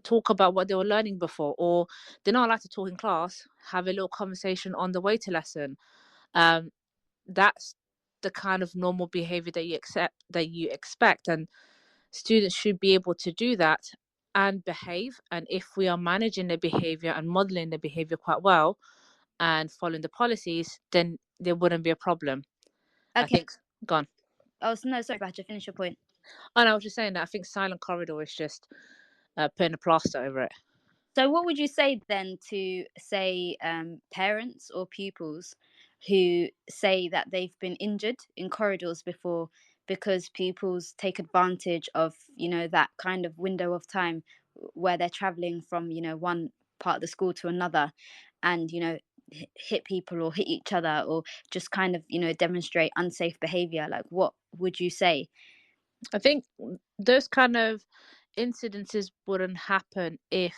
talk about what they were learning before, or they're not allowed to talk in class, have a little conversation on the way to lesson. That's the kind of normal behavior that you expect, and students should be able to do that and behave. And if we are managing the behavior and modeling the behavior quite well and following the policies, then there wouldn't be a problem. Okay. I think gone. Oh no, sorry, Badger, finish your point. And I was just saying that I think silent corridor is just putting a plaster over it. So, what would you say then to, say, parents or pupils who say that they've been injured in corridors before because pupils take advantage of, that kind of window of time where they're traveling from, one part of the school to another, and, hit people or hit each other, or just kind of, demonstrate unsafe behavior? Like, what would you say? I think those kind of incidences wouldn't happen if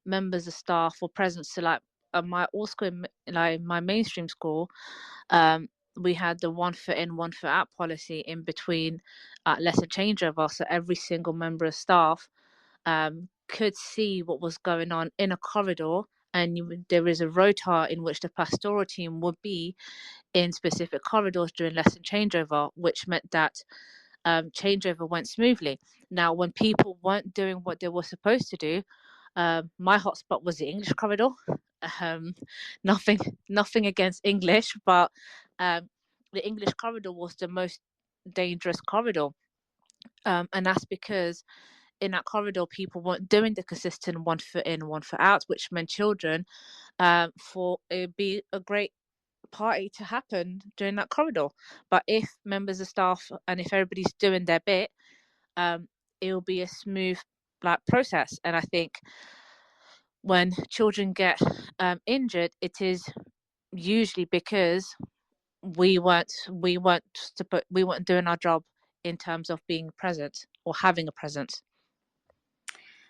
members of staff or present. So like my all school, like my mainstream school, we had the 1 foot in, 1 foot out policy in between lesson changeover. So every single member of staff could see what was going on in a corridor, and there is a rota in which the pastoral team would be in specific corridors during lesson changeover, which meant that changeover went smoothly. Now, when people weren't doing what they were supposed to do, my hotspot was the English corridor. Nothing against English, but the English corridor was the most dangerous corridor, and that's because in that corridor people weren't doing the consistent 1 foot in, 1 foot out, which meant children for it'd be a great party to happen during that corridor. But if members of staff and if everybody's doing their bit, it'll be a smooth process. And I think when children get injured, it is usually because we weren't doing our job in terms of being present or having a presence.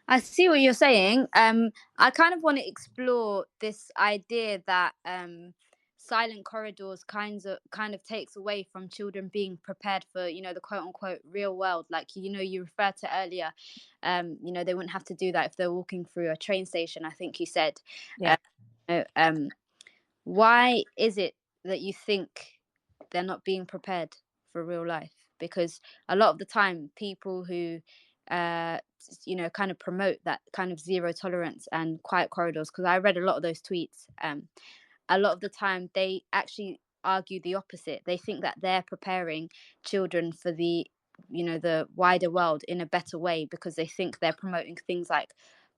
I see what you're saying. I kind of want to explore this idea that silent corridors kind of takes away from children being prepared for, the quote unquote real world. Like, you referred to earlier, they wouldn't have to do that if they're walking through a train station, I think you said. Yeah. Why is it that you think they're not being prepared for real life? Because a lot of the time, people who kind of promote that kind of zero tolerance and quiet corridors, because I read a lot of those tweets, a lot of the time they actually argue the opposite. They think that they're preparing children for the the wider world in a better way, because they think they're promoting things like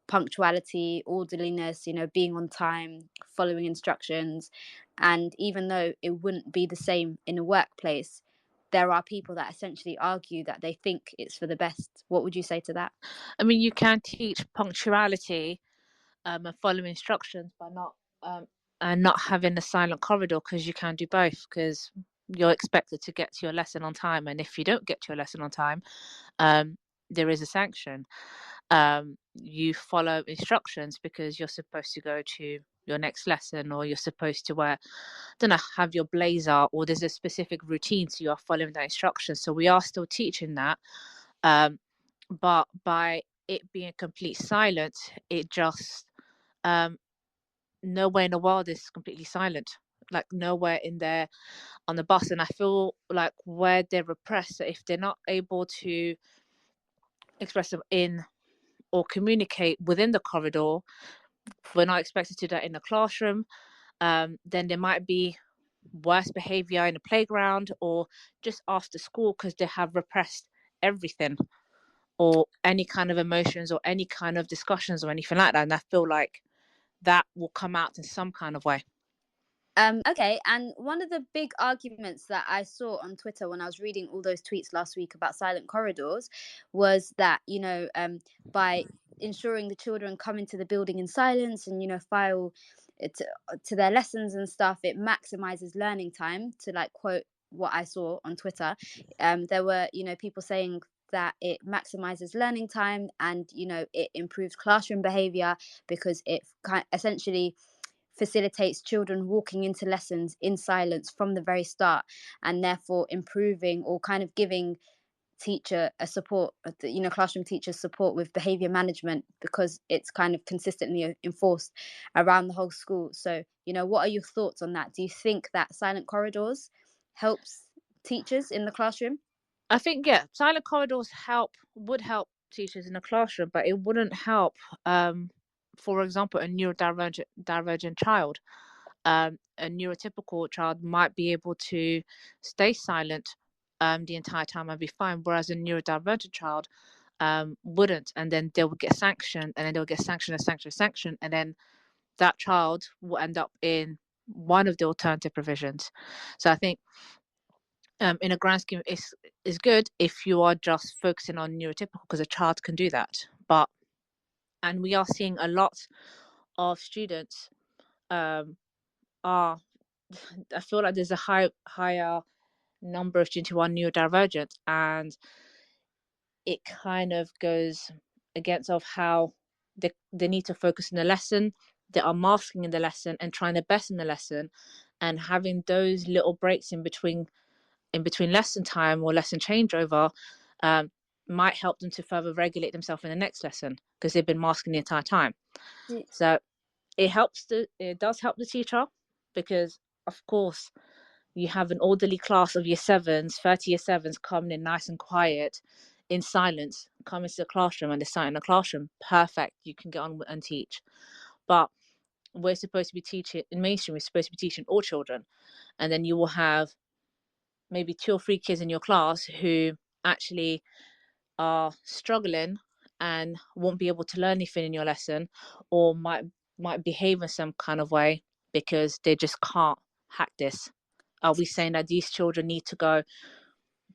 punctuality, orderliness, being on time, following instructions. And even though it wouldn't be the same in a workplace, there are people that essentially argue that they think it's for the best. What would you say to that? I mean, you can teach punctuality and following instructions, but not and not having a silent corridor, because you can do both, because you're expected to get to your lesson on time, and if you don't get to your lesson on time, there is a sanction. You follow instructions because you're supposed to go to your next lesson, or you're supposed to wear, don't know, have your blazer, or there's a specific routine, so you are following that instruction. So we are still teaching that, but by it being complete silence, it just nowhere in the world is completely silent, like nowhere in there on the bus. And I feel like where they're repressed, if they're not able to express them in or communicate within the corridor, we're not expected to do that in the classroom, then there might be worse behavior in the playground or just after school, because they have repressed everything, or any kind of emotions or any kind of discussions or anything like that. And I feel like that will come out in some kind of way. Okay, and one of the big arguments that I saw on Twitter when I was reading all those tweets last week about silent corridors was that, by ensuring the children come into the building in silence and, file to their lessons and stuff, it maximizes learning time, to like quote what I saw on Twitter. There were, people saying that it maximizes learning time and, it improves classroom behavior because it essentially facilitates children walking into lessons in silence from the very start, and therefore improving or kind of giving teacher a support, classroom teachers support with behavior management, because it's kind of consistently enforced around the whole school. So, what are your thoughts on that? Do you think that silent corridors helps teachers in the classroom? I think, yeah, silent corridors would help teachers in the classroom, but it wouldn't help, for example, a neurodivergent child. A neurotypical child might be able to stay silent the entire time and be fine, whereas a neurodivergent child wouldn't, and then they would get sanctioned, and then they'll get sanctioned, and then that child will end up in one of the alternative provisions. So I think, in a grand scheme, is good if you are just focusing on neurotypical, because a child can do that. And we are seeing a lot of students are I feel like there's a higher number of students who are neurodivergent, and it kind of goes against of how they need to focus in the lesson. They are masking in the lesson and trying their best in the lesson, and having those little breaks in between lesson time or lesson changeover might help them to further regulate themselves in the next lesson, because they've been masking the entire time. So it does help the teacher, because of course you have an orderly class of year 30 year 7s coming in nice and quiet in silence, come into the classroom and they're sat in the classroom. Perfect, you can get on and teach. But we're supposed to be teaching in mainstream, we're supposed to be teaching all children. And then you will have maybe 2 or 3 kids in your class who actually are struggling and won't be able to learn anything in your lesson, or might behave in some kind of way because they just can't hack this. Are we saying that these children need to go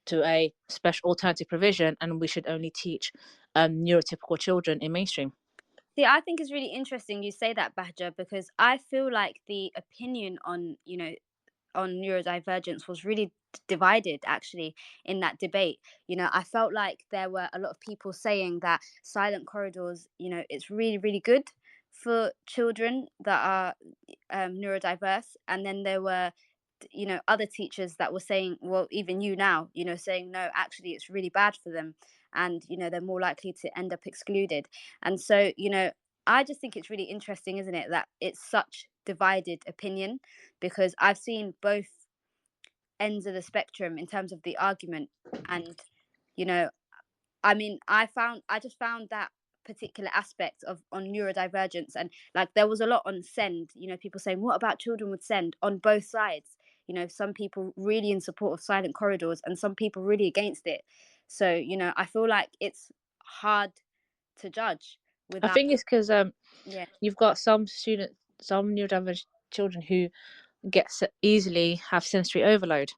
to a special alternative provision and we should only teach neurotypical children in mainstream? See, I think it's really interesting you say that, Bahja, because I feel like the opinion on, on neurodivergence was really divided actually in that debate. I felt like there were a lot of people saying that silent corridors, it's really, really good for children that are neurodiverse. And then there were, other teachers that were saying, well, even you now, saying, no, actually, it's really bad for them. And, they're more likely to end up excluded. And so, I just think it's really interesting, isn't it, that it's such divided opinion, because I've seen both ends of the spectrum in terms of the argument. And, I mean, I just found that particular aspect of on neurodivergence, and like there was a lot on SEND, people saying, what about children with SEND, on both sides. Some people really in support of silent corridors and some people really against it. So, I feel like it's hard to judge I without. think it's because Yeah. you've got some neurodivergent children who easily have sensory overload,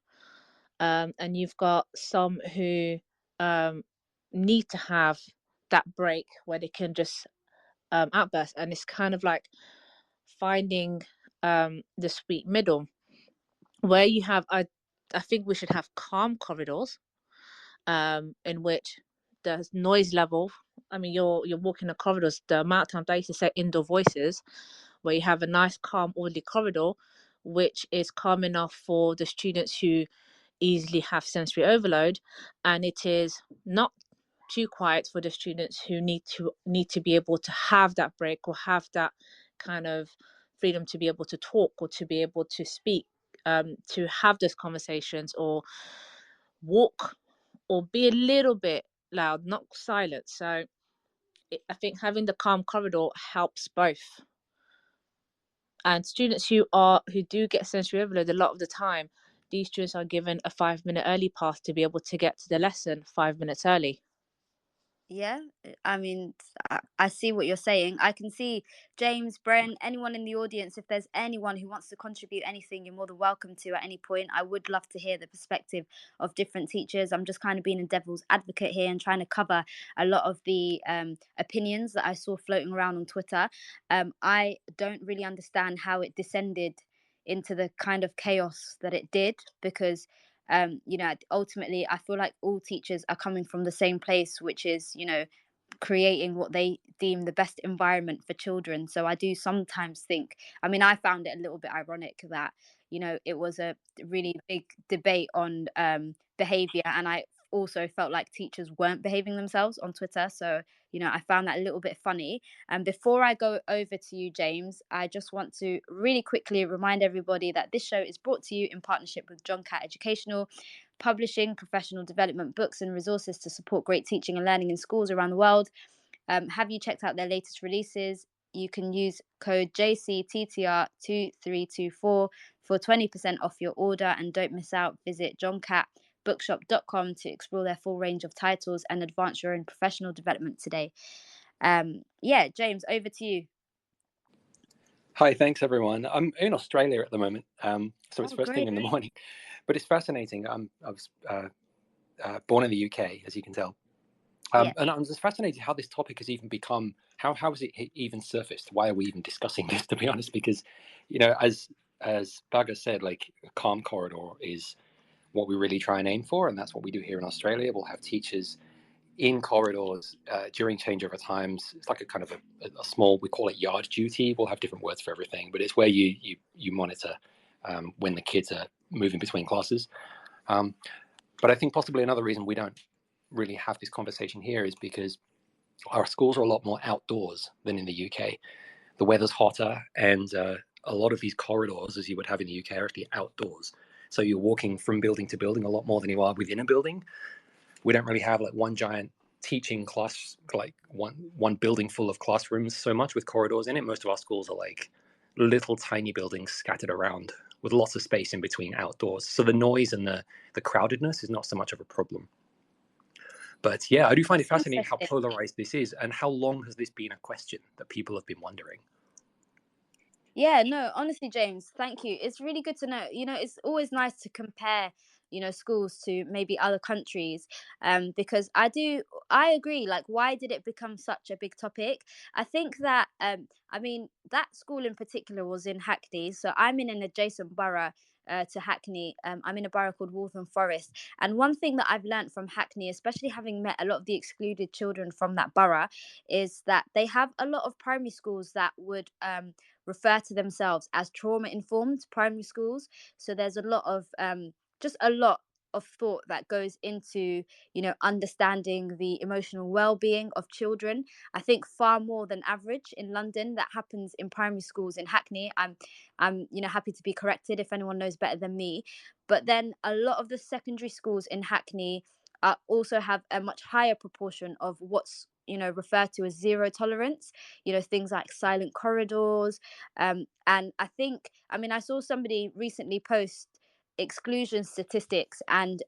and you've got some who need to have that break where they can just outburst, and it's kind of like finding the sweet middle where you have. I think we should have calm corridors, in which the noise level. I mean, you're walking the corridors. The amount of times I used to say indoor voices, where you have a nice, calm, orderly corridor, which is calm enough for the students who easily have sensory overload, and it is not too quiet for the students who need to be able to have that break or have that kind of freedom to be able to talk or to be able to speak, to have those conversations or walk or be a little bit loud, not silent. So I think having the calm corridor helps both. And students who do get sensory overload, a lot of the time these students are given a 5-minute early pass to be able to get to the lesson 5 minutes early. Yeah, I mean, I see what you're saying. I can see James, Bren, anyone in the audience, if there's anyone who wants to contribute anything, you're more than welcome to at any point. I would love to hear the perspective of different teachers. I'm just kind of being a devil's advocate here and trying to cover a lot of the opinions that I saw floating around on Twitter. I don't really understand how it descended into the kind of chaos that it did, because ultimately I feel like all teachers are coming from the same place, which is, creating what they deem the best environment for children. So I do sometimes think, I mean, I found it a little bit ironic that, it was a really big debate on behavior, and I also felt like teachers weren't behaving themselves on Twitter. So, I found that a little bit funny. And before I go over to you, James, I just want to really quickly remind everybody that this show is brought to you in partnership with John Catt Educational, publishing professional development books and resources to support great teaching and learning in schools around the world. Have you checked out their latest releases? You can use code JCTTR2324 for 20% off your order, and don't miss out. Visit johncattbookshop.com to explore their full range of titles and advance your own professional development today. James, over to you. Hi, thanks everyone. I'm in Australia at the moment, so it's first great. thing in the morning, but it's fascinating. I was born in the UK, as you can tell, and I'm just fascinated how this topic has even become. How has it even surfaced? Why are we even discussing this? To be honest, because as Bagger said, like a calm corridor is what we really try and aim for, and that's what we do here in Australia. We'll have teachers in corridors during changeover times. It's like a kind of a small, we call it yard duty. We'll have different words for everything, but it's where you monitor when the kids are moving between classes. But I think possibly another reason we don't really have this conversation here is because our schools are a lot more outdoors than in the UK. The weather's hotter, and a lot of these corridors, as you would have in the UK, are actually outdoors. So you're walking from building to building a lot more than you are within a building. We don't really have like one giant teaching class, like one building full of classrooms so much with corridors in it. Most of our schools are like little tiny buildings scattered around with lots of space in between outdoors. So the noise and the crowdedness is not so much of a problem. But yeah, I do find it fascinating how polarized this is, and how long has this been a question that people have been wondering. Yeah, no, honestly, James, thank you. It's really good to know. It's always nice to compare, schools to maybe other countries, because I agree. Like, why did it become such a big topic? I think that, I mean, that school in particular was in Hackney. So I'm in an adjacent borough to Hackney. I'm in a borough called Waltham Forest. And one thing that I've learned from Hackney, especially having met a lot of the excluded children from that borough, is that they have a lot of primary schools that would refer to themselves as trauma informed primary schools. So there's a lot of just a lot of thought that goes into understanding the emotional well-being of children. I think far more than average in London that happens in primary schools in Hackney. I'm happy to be corrected if anyone knows better than me, but then a lot of the secondary schools in Hackney also have a much higher proportion of what's referred to as zero tolerance, things like silent corridors. And I think, I mean, I saw somebody recently post exclusion statistics, and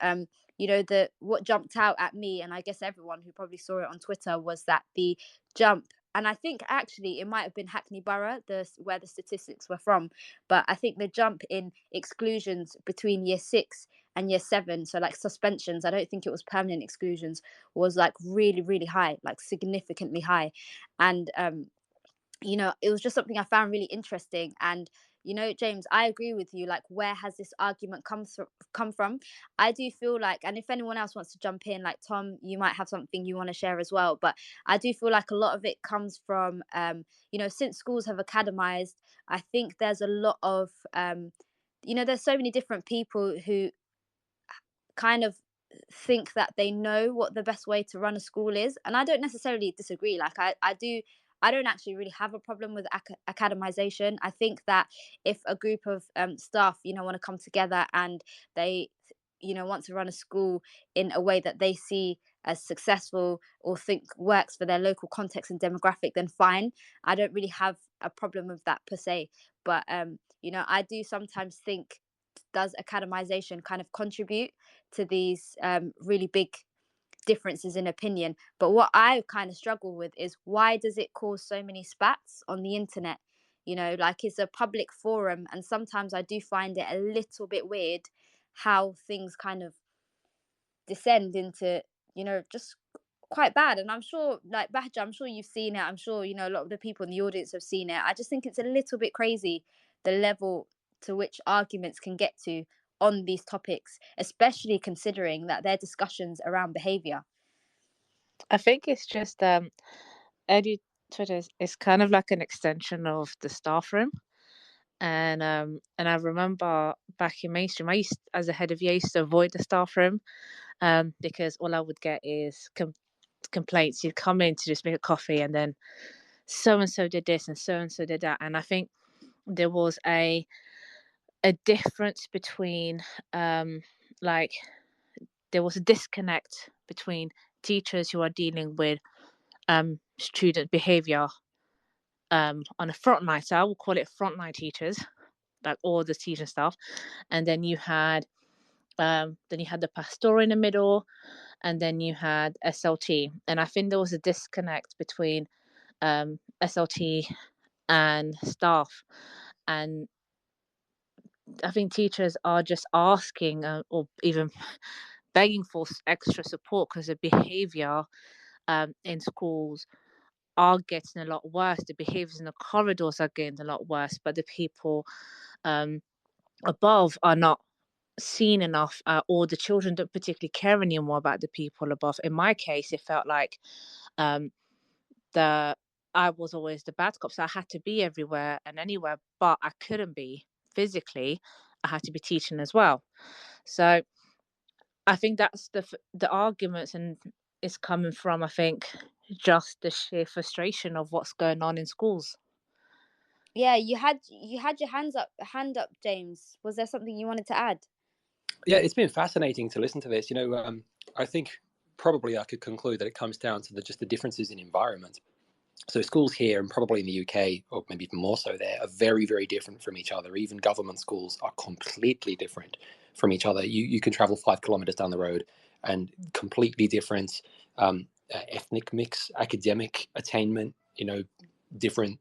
what jumped out at me, and I guess everyone who probably saw it on Twitter, was that the jump. And I think actually it might have been Hackney Borough, where the statistics were from, but I think the jump in exclusions between year 6 and year 7, so like suspensions, I don't think it was permanent exclusions, was like really, really high, like significantly high. And it was just something I found really interesting. And James, I agree with you. Like, where has this argument come from? I do feel like, and if anyone else wants to jump in, like Tom, you might have something you want to share as well, but I do feel like a lot of it comes from since schools have academized, I think there's a lot of there's so many different people who kind of think that they know what the best way to run a school is. And I don't necessarily disagree. Like, I don't actually really have a problem with academization. I think that if a group of staff want to come together and they want to run a school in a way that they see as successful or think works for their local context and demographic, then fine. I don't really have a problem with that per se. But I do sometimes think, does academization kind of contribute to these really big differences in opinion? But what I kind of struggle with is, why does it cause so many spats on the internet? Like, it's a public forum, and sometimes I do find it a little bit weird how things kind of descend into just quite bad. And I'm sure, like Bahja, I'm sure you've seen it, I'm sure a lot of the people in the audience have seen it. I just think it's a little bit crazy, the level to which arguments can get to on these topics, especially considering that they're discussions around behavior. I think it's just Edu Twitter is kind of like an extension of the staff room. And I remember back in mainstream, as a head of year, I used to avoid the staff room because all I would get is complaints. You'd come in to just make a coffee, and then so and so did this and so did that. And I think there was a difference between like, there was a disconnect between teachers who are dealing with student behavior on a frontline. So I will call it frontline teachers, like all the teaching staff, and then you had the pastoral in the middle, and then you had SLT. And I think there was a disconnect between SLT and staff, and I think teachers are just asking or even begging for extra support because the behavior in schools are getting a lot worse. The behaviors in the corridors are getting a lot worse, but the people above are not seen enough, or the children don't particularly care anymore about the people above. In my case, it felt like I was always the bad cop, so I had to be everywhere and anywhere, but I couldn't be physically. I had to be teaching as well. So I think that's the arguments, and it's coming from, I think, just the sheer frustration of what's going on in schools. Yeah, you had your hand up, James. Was there something you wanted to add? Yeah, it's been fascinating to listen to this. I think probably I could conclude that it comes down to just the differences in environment. So schools here, and probably in the UK, or maybe even more so there, are very, very different from each other. Even government schools are completely different from each other. You can travel 5 kilometers down the road, and completely different ethnic mix, academic attainment, different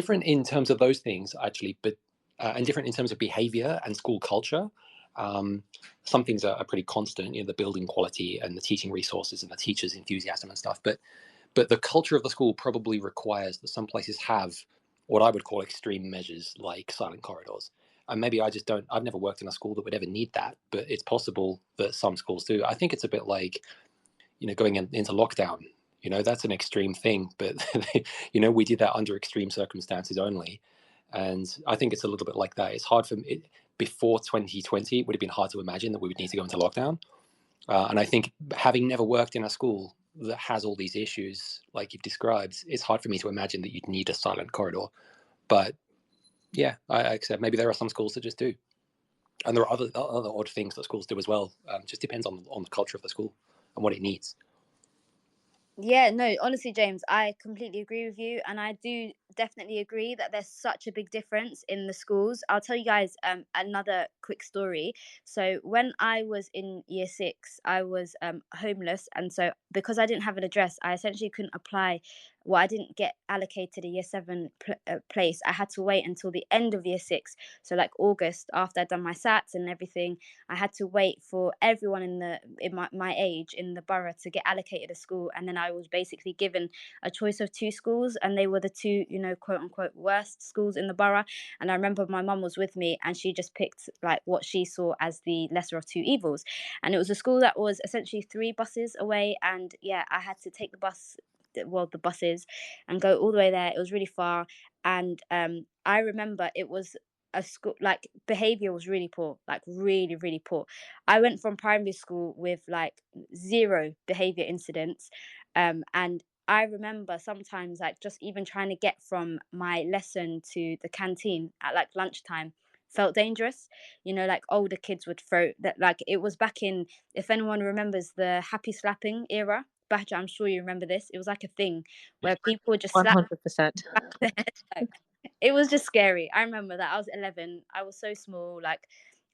in terms of those things, actually, but and different in terms of behavior and school culture. Some things are pretty constant, the building quality and the teaching resources and the teachers' enthusiasm and stuff. But the culture of the school probably requires that some places have what I would call extreme measures, like silent corridors. And maybe I've never worked in a school that would ever need that, but it's possible that some schools do. I think it's a bit like, going into lockdown. That's an extreme thing, but we did that under extreme circumstances only. And I think it's a little bit like that. It's hard for me. Before 2020, it would have been hard to imagine that we would need to go into lockdown. And I think, having never worked in a school that has all these issues like you've described, it's hard for me to imagine that you'd need a silent corridor. But yeah, I accept maybe there are some schools that just do. And there are other odd things that schools do as well. Just depends on the culture of the school and what it needs. Yeah, no, honestly, James, I completely agree with you. And I do definitely agree that there's such a big difference in the schools. I'll tell you guys another quick story. So, when I was in year 6, I was homeless. And so, because I didn't have an address, I essentially couldn't apply. Well, I didn't get allocated a year 7 place. I had to wait until the end of year 6. So, like August, after I'd done my SATs and everything, I had to wait for everyone in my age in the borough to get allocated a school, and then I was basically given a choice of 2 schools, and they were the two, quote unquote, worst schools in the borough. And I remember my mum was with me, and she just picked like what she saw as the lesser of two evils, and it was a school that was essentially 3 buses away, and yeah, I had to take the buses and go all the way there. It was really far, and I remember it was a school, like behavior was really poor, like really really poor. I went from primary school with like 0 behavior incidents, and I remember sometimes like just even trying to get from my lesson to the canteen at like lunchtime felt dangerous. Like older kids would throw that, like it was back in, if anyone remembers the happy slapping era. Bahja, I'm sure you remember this. It was like a thing where people would just slap 100%. their head, like, it was just scary. I remember that I was 11. I was so small, like,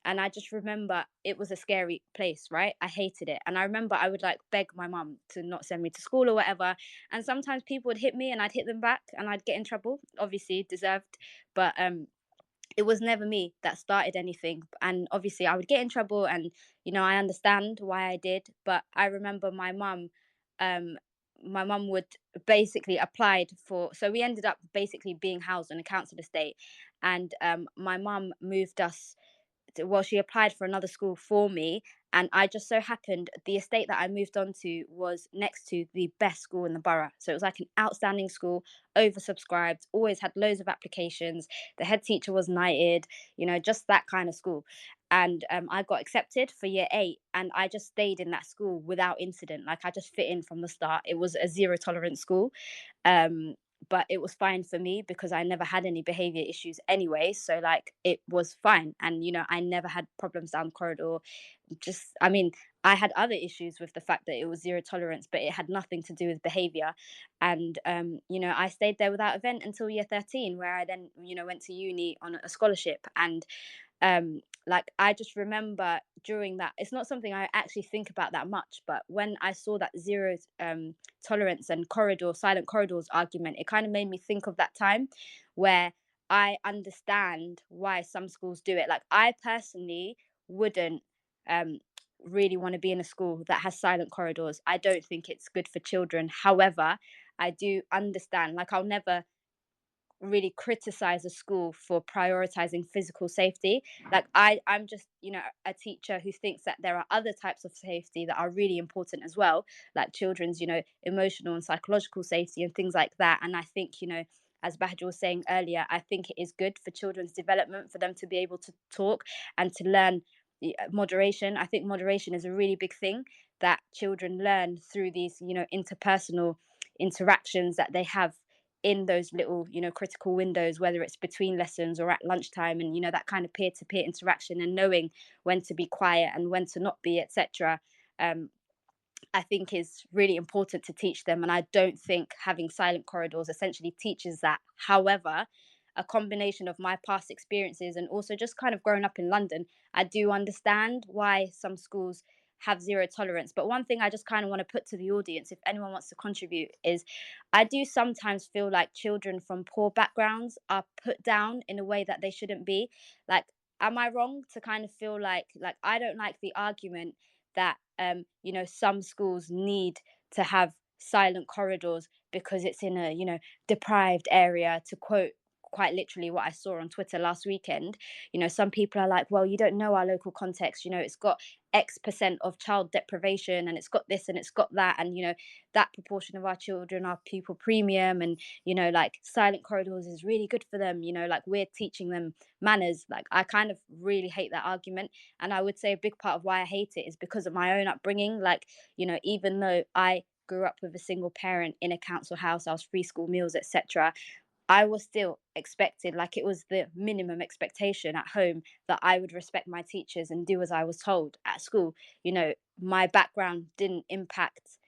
and I just remember it was a scary place, right? I hated it. And I remember I would like beg my mum to not send me to school or whatever. And sometimes people would hit me and I'd hit them back and I'd get in trouble, obviously deserved. But it was never me that started anything. And obviously I would get in trouble, and I understand why I did. But I remember um my mum would basically applied for, so we ended up basically being housed on a council estate. And my mum moved us well, she applied for another school for me, and I just so happened the estate that I moved on to was next to the best school in the borough. So it was like an outstanding school, oversubscribed, always had loads of applications. The head teacher was knighted, just that kind of school. And I got accepted for year 8, and I just stayed in that school without incident. Like I just fit in from the start. It was a zero tolerance school. Um, but it was fine for me because I never had any behavior issues anyway. So like it was fine. And I never had problems down the corridor. I mean, I had other issues with the fact that it was zero tolerance, but it had nothing to do with behavior. And I stayed there without event until year 13, where I then, went to uni on a scholarship. And like I just remember during that, it's not something I actually think about that much, but when I saw that zero tolerance and silent corridors argument, it kind of made me think of that time where I understand why some schools do it. Like I personally wouldn't um really want to be in a school that has silent corridors. I don't think it's good for children. However, I do understand, like I'll never really criticize a school for prioritizing physical safety. Like I'm just a teacher who thinks that there are other types of safety that are really important as well, like children's emotional and psychological safety and things like that. And I think as Bahja was saying earlier, I think it is good for children's development for them to be able to talk and to learn moderation. I think moderation is a really big thing that children learn through these interpersonal interactions that they have in those little critical windows, whether it's between lessons or at lunchtime, and that kind of peer-to-peer interaction, and knowing when to be quiet and when to not be, etc. I think is really important to teach them, and I don't think having silent corridors essentially teaches that. However, a combination of my past experiences and also just kind of growing up in London, I do understand why some schools have zero tolerance. But one thing I just kind of want to put to the audience, if anyone wants to contribute, is I do sometimes feel like children from poor backgrounds are put down in a way that they shouldn't be. Like, am I wrong to kind of feel like I don't like the argument that some schools need to have silent corridors because it's in a deprived area, to quote quite literally what I saw on Twitter last weekend. Some people are like, well, you don't know our local context, it's got X% of child deprivation, and it's got this and it's got that, and that proportion of our children are pupil premium, and like silent corridors is really good for them, like we're teaching them manners. Like I kind of really hate that argument, and I would say a big part of why I hate it is because of my own upbringing. Like even though I grew up with a single parent in a council house, I was free school meals, etc., I was still expected, like it was the minimum expectation at home, that I would respect my teachers and do as I was told at school. My background didn't impact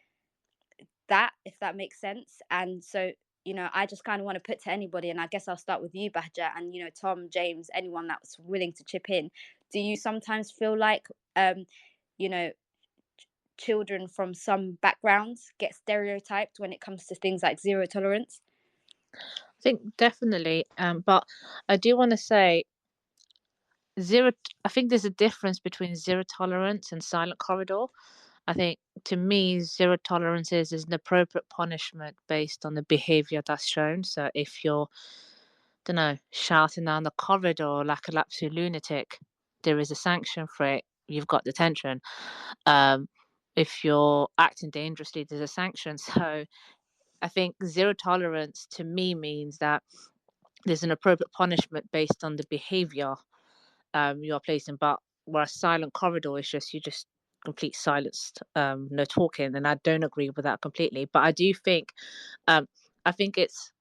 that, if that makes sense. And so, you know, I just kind of want to put to anybody, and I guess I'll start with you, Bahja, and, you know, Tom, James, anyone that's willing to chip in. Do you sometimes feel like, you know, children from some backgrounds get stereotyped when it comes to things like zero tolerance? I think definitely. But I do want to say I think there's a difference between zero tolerance and silent corridor. I think, to me, zero tolerance is an appropriate punishment based on the behavior that's shown. So if you're, don't know, shouting down the corridor like an absolute lunatic, there is a sanction for it. You've got detention. If you're acting dangerously, there's a sanction. So I think zero tolerance to me means that there's an appropriate punishment based on the behavior you are placing. But whereas silent corridor is just, you just complete silenced, no talking, and I don't agree with that completely. But I do think, I think it's,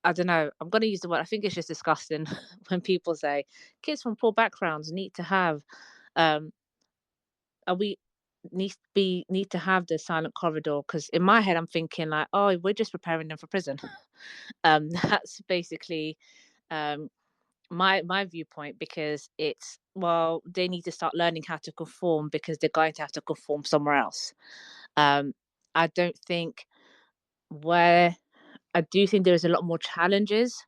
I don't know, I'm going to use the word, I think it's just disgusting when people say kids from poor backgrounds need to have, um, are we need to have the silent corridor, because in my head I'm thinking like, oh, we're just preparing them for prison. That's basically my viewpoint, because it's, well, they need to start learning how to conform because they're going to have to conform somewhere else. I don't think where I do think there's a lot more challenges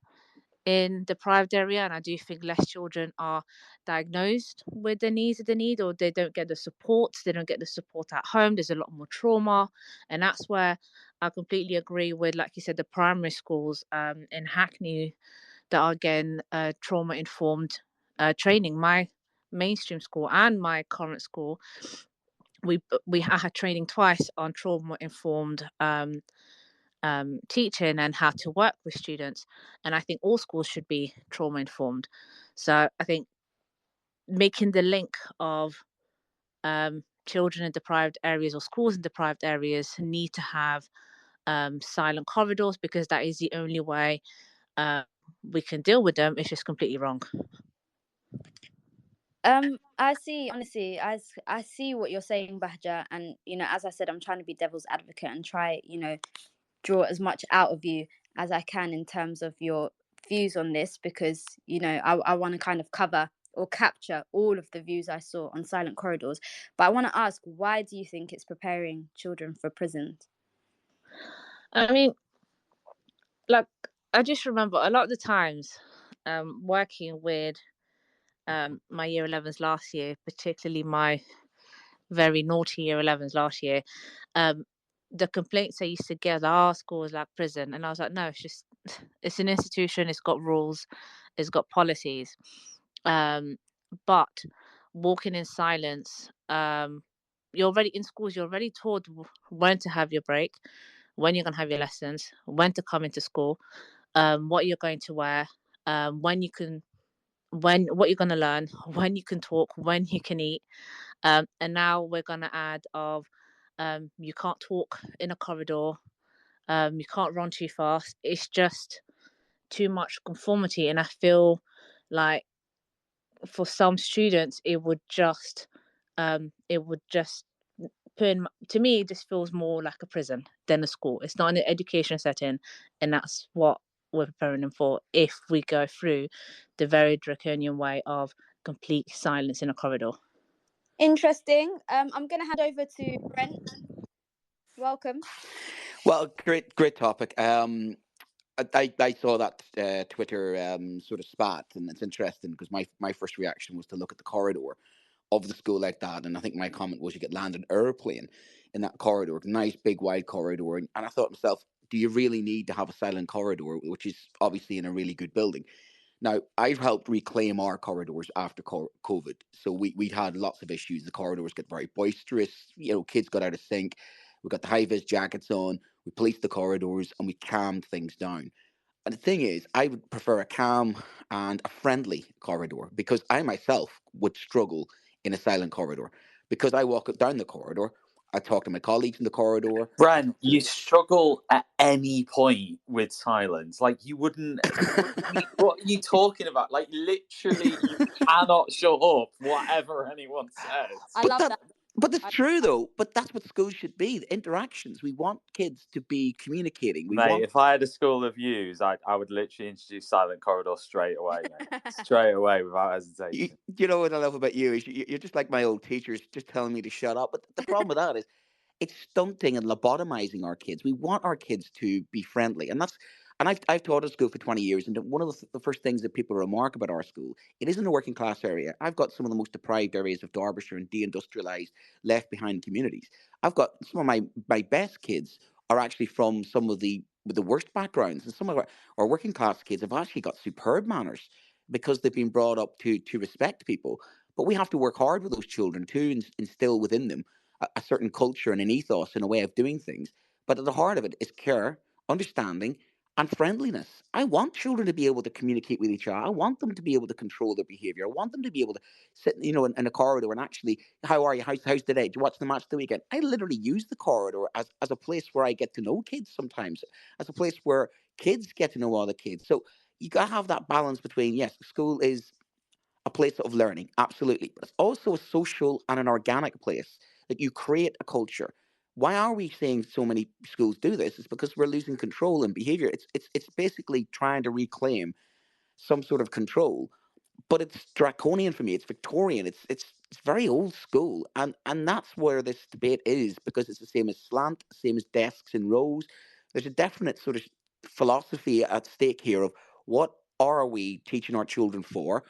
in the private area, and I do think less children are diagnosed with the needs that they need, or they don't get the support. They don't get the support at home. There's a lot more trauma, and that's where I completely agree with, like you said, the primary schools in Hackney that are getting trauma informed training. My mainstream school and my current school, I had training twice on trauma informed teaching and how to work with students. And I think all schools should be trauma informed. So I think making the link of children in deprived areas or schools in deprived areas need to have silent corridors, because that is the only way we can deal with them. It's just completely wrong. I see, honestly, I see what you're saying, Bahja, and, you know, as I said, I'm trying to be devil's advocate and try, you know, draw as much out of you as I can in terms of your views on this, because, you know, I want to kind of cover or capture all of the views I saw on silent corridors. But I want to ask, why do you think it's preparing children for prisons? I mean, like, I just remember a lot of the times working with my year 11s last year, particularly my very naughty year 11s last year, the complaints I used to get, our school is like prison. And I was like, no, it's an institution, it's got rules, it's got policies. But walking in silence, you're already in schools, you're already told when to have your break, when you're going to have your lessons, when to come into school, what you're going to wear, what you're going to learn, when you can talk, when you can eat. And now we're going to add of you can't talk in a corridor, you can't run too fast. It's just too much conformity. And I feel like for some students, it would just put in, to me, it just feels more like a prison than a school. It's not an education setting, and that's what we're preparing them for if we go through the very draconian way of complete silence in a corridor. Interesting. I'm going to hand over to Brent. Welcome. Well, great topic. I saw that Twitter sort of spat, and it's interesting because my first reaction was to look at the corridor of the school like that, and I think my comment was you could land an airplane in that corridor, nice big wide corridor, and I thought to myself, do you really need to have a silent corridor, which is obviously in a really good building? Now, I've helped reclaim our corridors after COVID, so we'd had lots of issues. The corridors get very boisterous, kids got out of sync. We got the high-vis jackets on, we policed the corridors, and we calmed things down. And the thing is, I would prefer a calm and a friendly corridor, because I myself would struggle in a silent corridor, because I walk down the corridor, I talk to my colleagues in the corridor. Brent, you struggle at any point with silence. Like, you wouldn't. What are you talking about? Like, literally, you cannot shut up whatever anyone says. I love that. But that's true, though. But that's what schools should be, the interactions. We want kids to be communicating. We Mate, want... if I had a school of yous, I would literally introduce silent corridor straight away, mate. Straight away, without hesitation. You know what I love about you is you're just like my old teachers, just telling me to shut up. But the problem with that is it's stunting and lobotomizing our kids. We want our kids to be friendly, and I've taught at school for 20 years, and one of the first things that people remark about our school, it isn't a working class area. I've got some of the most deprived areas of Derbyshire and deindustrialized, left behind communities. I've got some of my best kids are actually from some of the worst backgrounds, and some of our working class kids have actually got superb manners because they've been brought up to respect people. But we have to work hard with those children to instill within them a certain culture and an ethos and a way of doing things. But at the heart of it is care, understanding, and friendliness. I want children to be able to communicate with each other. I want them to be able to control their behavior. I want them to be able to sit, in a corridor and actually, how are you? How's today? Did you watch the match the weekend? I literally use the corridor as a place where I get to know kids sometimes, as a place where kids get to know other kids. So you got to have that balance between, yes, school is a place of learning, absolutely, but it's also a social and an organic place that you create a culture. Why are we seeing so many schools do this? It's because we're losing control and behavior. It's basically trying to reclaim some sort of control, but it's draconian for me. It's Victorian. It's very old school, and that's where this debate is, because it's the same as slant, same as desks in rows. There's a definite sort of philosophy at stake here of what are we teaching our children for?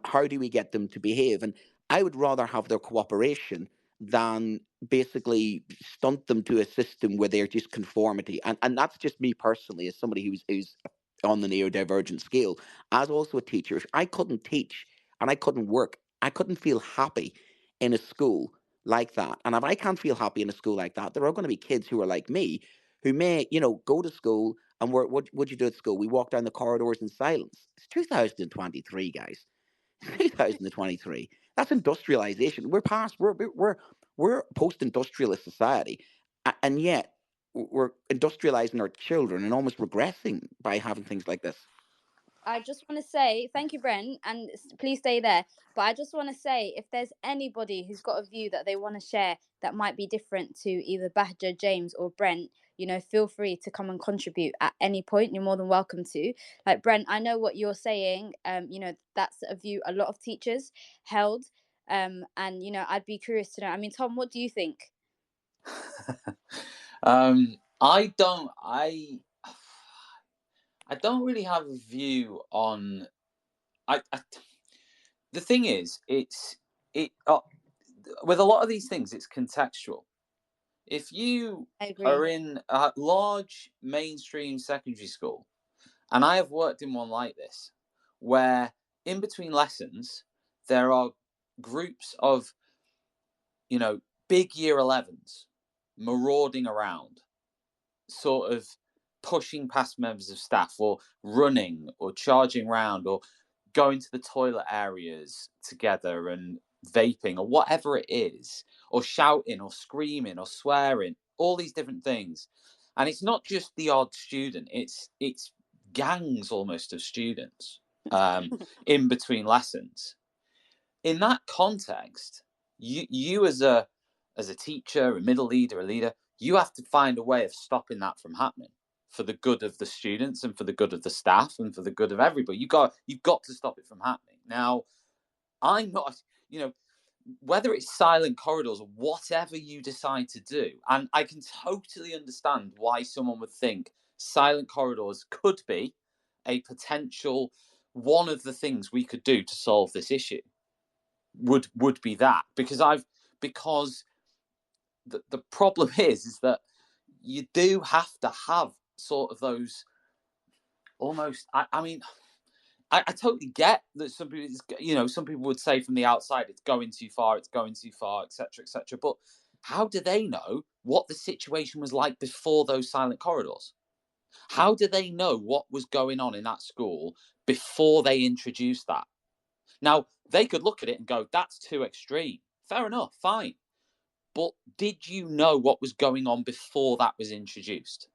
How do we get them to behave? And I would rather have their cooperation than basically stunt them to a system where they're just conformity. And that's just me personally, as somebody who's on the neurodivergent scale. As also a teacher, if I couldn't teach and I couldn't work, I couldn't feel happy in a school like that. And if I can't feel happy in a school like that, there are going to be kids who are like me, who may, go to school and what'd you do at school? We walk down the corridors in silence. It's 2023, guys. 2023. That's industrialization. We're past. We're post-industrialist society, and yet we're industrializing our children and almost regressing by having things like this. I just want to say thank you, Brent, and please stay there. But I just want to say, if there's anybody who's got a view that they want to share that might be different to either Bahja, James, or Brent, feel free to come and contribute at any point. You're more than welcome to. Like Brent, I know what you're saying. That's a view a lot of teachers held. And I'd be curious to know. I mean, Tom, what do you think? I don't really have a view on. The thing is, with a lot of these things, it's contextual. If you are in a large mainstream secondary school, and I have worked in one like this, where in between lessons there are groups of, big year 11s marauding around, sort of pushing past members of staff, or running, or charging round, or going to the toilet areas together and vaping, or whatever it is, or shouting or screaming or swearing, all these different things. And it's not just the odd student, it's gangs almost of students in between lessons. In that context, you as a teacher, a middle leader, a leader, you have to find a way of stopping that from happening, for the good of the students and for the good of the staff and for the good of everybody. You've got to stop it from happening. Now, I'm not, whether it's silent corridors or whatever you decide to do, and I can totally understand why someone would think silent corridors could be a potential one of the things we could do to solve this issue. Would be that, because the problem is that you do have to have sort of those almost. I totally get that some people would say from the outside it's going too far, etc., etc. But how do they know what the situation was like before those silent corridors? How do they know what was going on in that school before they introduced that? Now, they could look at it and go, that's too extreme. Fair enough, fine. But did you know what was going on before that was introduced?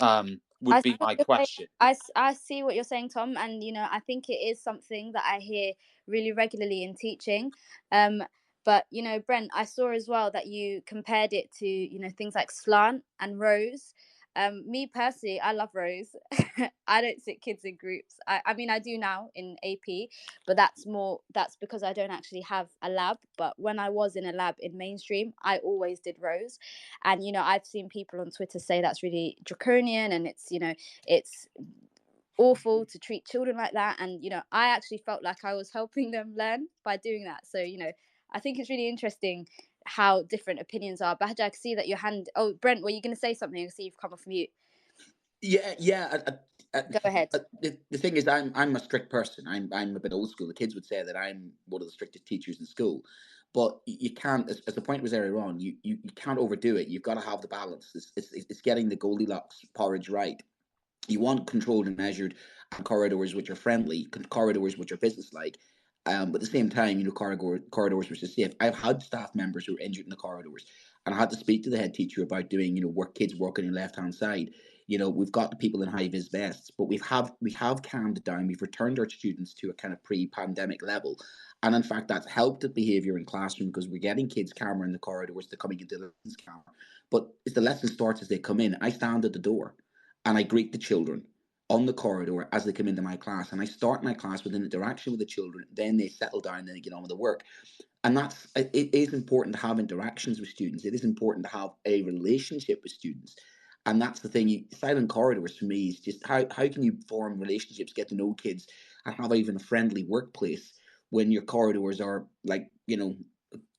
Would be my question. I see what you're saying, Tom, and I think it is something that I hear really regularly in teaching. But But, you know, Brent, I saw as well that you compared it to, you know, things like slant and rows. Me personally, I love rows. I don't sit kids in groups. I mean, I do now in AP, but that's because I don't actually have a lab. But when I was in a lab in mainstream, I always did rows. And, you know, I've seen people on Twitter say that's really draconian, and it's, you know, it's awful to treat children like that. And, you know, I actually felt like I was helping them learn by doing that. So, you know, I think it's really interesting how different opinions are. Bahja, I can see that your hand. Oh, Brent, were you going to say something? I see you've come off mute. Yeah. Go ahead. The thing is, I'm a strict person. I'm a bit old school. The kids would say that I'm one of the strictest teachers in school, but you can't. As the point was earlier on, you can't overdo it. You've got to have the balance. It's getting the Goldilocks porridge right. You want controlled and measured corridors which are friendly, corridors which are business-like. But at the same time, you know, corridors which are safe. I've had staff members who were injured in the corridors, and I had to speak to the head teacher about doing, you know, kids working on the left-hand side. You know, we've got the people in high vis vests, but we have calmed it down. We've returned our students to a kind of pre-pandemic level, and in fact, that's helped the behaviour in classroom because we're getting kids calmer in the corridors. They're coming into the lessons calmer. But as the lesson starts, as they come in, I stand at the door and I greet the children on the corridor as they come into my class. And I start my class with an interaction with the children. Then they settle down, then they get on with the work. And it is important to have interactions with students. It is important to have a relationship with students. And that's the thing. Silent corridors for me is just how can you form relationships, get to know kids, and have even a friendly workplace when your corridors are like, you know,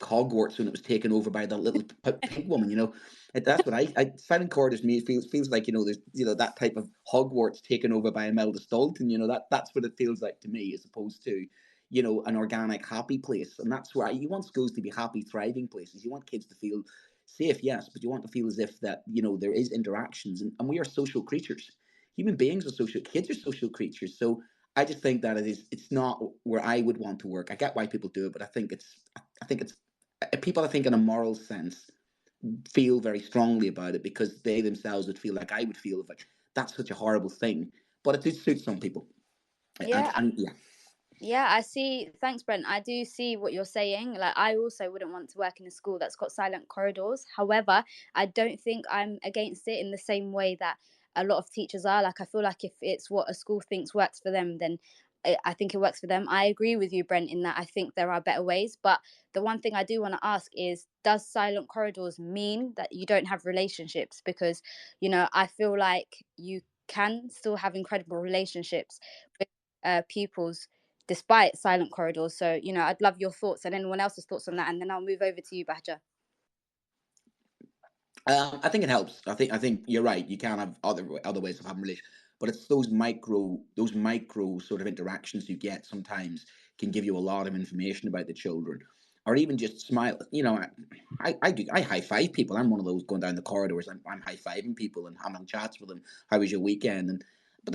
Hogwarts when it was taken over by that little pink woman, you know. That's what silent corridors to me feels like, you know, there's, you know, that type of Hogwarts taken over by Imelda Staunton, you know, that's what it feels like to me, as opposed to, you know, an organic, happy place. And that's why you want schools to be happy, thriving places. You want kids to feel safe, yes, but you want to feel as if that, you know, there is interactions, and we are social creatures. Human beings are social, kids are social creatures. So I just think that it's not where I would want to work. I get why people do it, but I think it's people, I think, in a moral sense, feel very strongly about it because they themselves would feel like I would feel like that's such a horrible thing. But it does suit some people. Yeah. And yeah. Yeah, I see. Thanks, Brent. I do see what you're saying. Like, I also wouldn't want to work in a school that's got silent corridors. However, I don't think I'm against it in the same way that a lot of teachers are. Like, I feel like if it's what a school thinks works for them, then I think it works for them. I agree with you, Brent, in that I think there are better ways. But the one thing I do want to ask is, does silent corridors mean that you don't have relationships? Because, you know, I feel like you can still have incredible relationships with pupils despite silent corridors. So, you know, I'd love your thoughts and anyone else's thoughts on that, and then I'll move over to you, Bahja. I think it helps. I think you're right. You can have other ways of having relations, but it's those micro sort of interactions you get sometimes can give you a lot of information about the children, or even just smile. You know, I high five people. I'm one of those going down the corridors. I'm high fiving people and having chats with them. How was your weekend? And but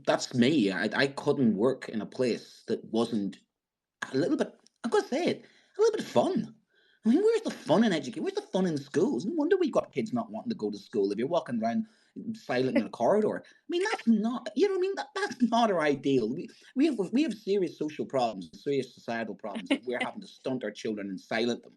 that's me. I couldn't work in a place that wasn't a little bit. I'm gonna say it, a little bit of fun. I mean, where's the fun in education? Where's the fun in schools? No wonder we've got kids not wanting to go to school. If you're walking around silent in a corridor, I mean, that's not, you know what I mean? That's not our ideal. We have serious social problems, serious societal problems that we're having to stunt our children and silent them.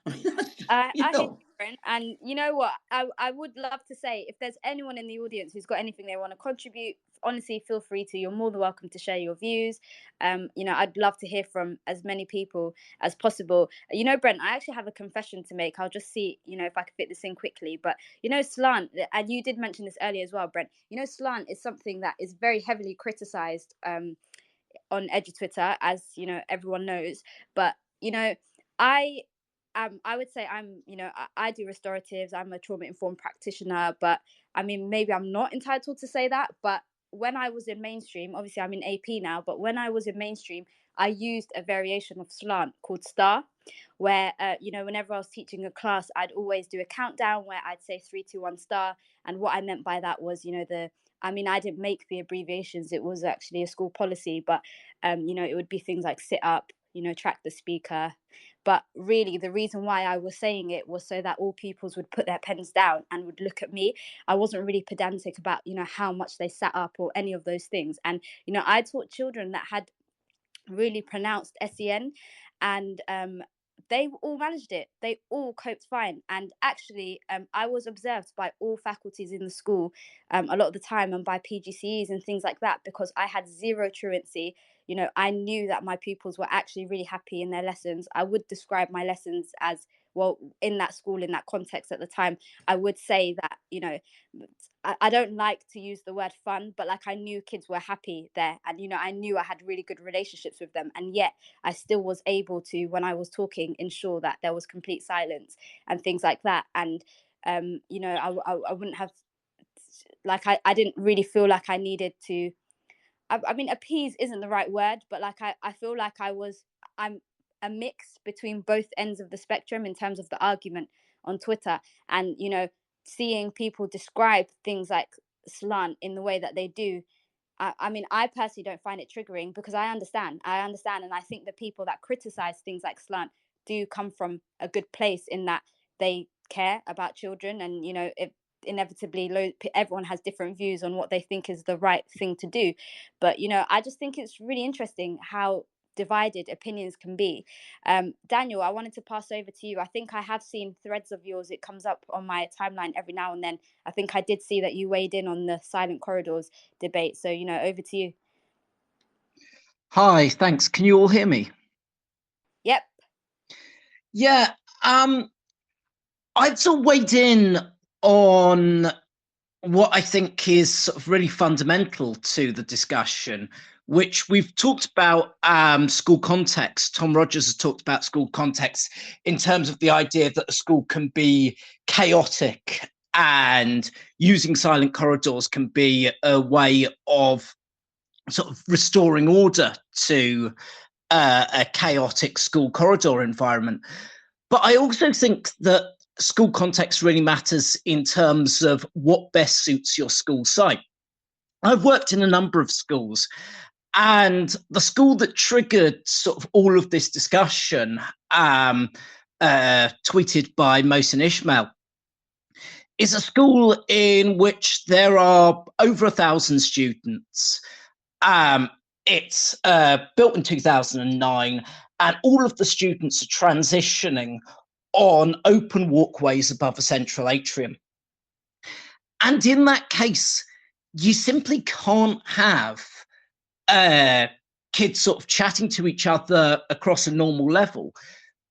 I mean, that's just, I you hear know. different, and you know what? I would love to say, if there's anyone in the audience who's got anything they want to contribute, honestly, feel free to. You're more than welcome to share your views. You know, I'd love to hear from as many people as possible. You know, Brent, I actually have a confession to make. I'll just see, you know, if I can fit this in quickly. But you know, slant, and you did mention this earlier as well, Brent. You know, slant is something that is very heavily criticized on EduTwitter, as you know, everyone knows. But you know, I would say you know, I do restoratives. I'm a trauma informed practitioner, but I mean, maybe I'm not entitled to say that. But when I was in mainstream, obviously I'm in AP now, but when I was in mainstream, I used a variation of slant called STAR, where, you know, whenever I was teaching a class, I'd always do a countdown where I'd say 3, 2, 1 STAR. And what I meant by that was, you know, I mean, I didn't make the abbreviations. It was actually a school policy, but, you know, it would be things like sit up, you know, track the speaker. But really, the reason why I was saying it was so that all pupils would put their pens down and would look at me. I wasn't really pedantic about, you know, how much they sat up or any of those things. And, you know, I taught children that had really pronounced SEN, and they all managed it. They all coped fine. And actually, I was observed by all faculties in the school a lot of the time, and by PGCEs and things like that, because I had zero truancy. You know, I knew that my pupils were actually really happy in their lessons. I would describe my lessons as, well, in that school, in that context at the time, I would say that, you know, I don't like to use the word fun, but like I knew kids were happy there. And, you know, I knew I had really good relationships with them. And yet I still was able to, when I was talking, ensure that there was complete silence and things like that. And, you know, I wouldn't have, like, I didn't really feel like I needed to, I mean, appease isn't the right word, but like, I feel like I'm a mix between both ends of the spectrum in terms of the argument on Twitter. And, you know, seeing people describe things like slant in the way that they do, I mean, I personally don't find it triggering, because I understand. And I think the people that criticize things like slant do come from a good place, in that they care about children. And, you know, inevitably everyone has different views on what they think is the right thing to do. But, you know, I just think it's really interesting how divided opinions can be. Daniel, I wanted to pass over to you. I think I have seen threads of yours. It comes up on my timeline every now and then. I think I did see that you weighed in on the silent corridors debate. So, you know, over to you. Hi, thanks. Can you all hear me? Yep. Yeah, I've sort of weighed in on what I think is sort of really fundamental to the discussion, which we've talked about school context. Tom Rogers has talked about school context in terms of the idea that a school can be chaotic, and using silent corridors can be a way of sort of restoring order to a chaotic school corridor environment. But I also think that school context really matters in terms of what best suits your school site. I've worked in a number of schools, and the school that triggered sort of all of this discussion, tweeted by Mohsin Ismail, is a school in which there are over 1,000 students. It's built in 2009, and all of the students are transitioning on open walkways above a central atrium. And in that case, you simply can't have kids sort of chatting to each other across a normal level,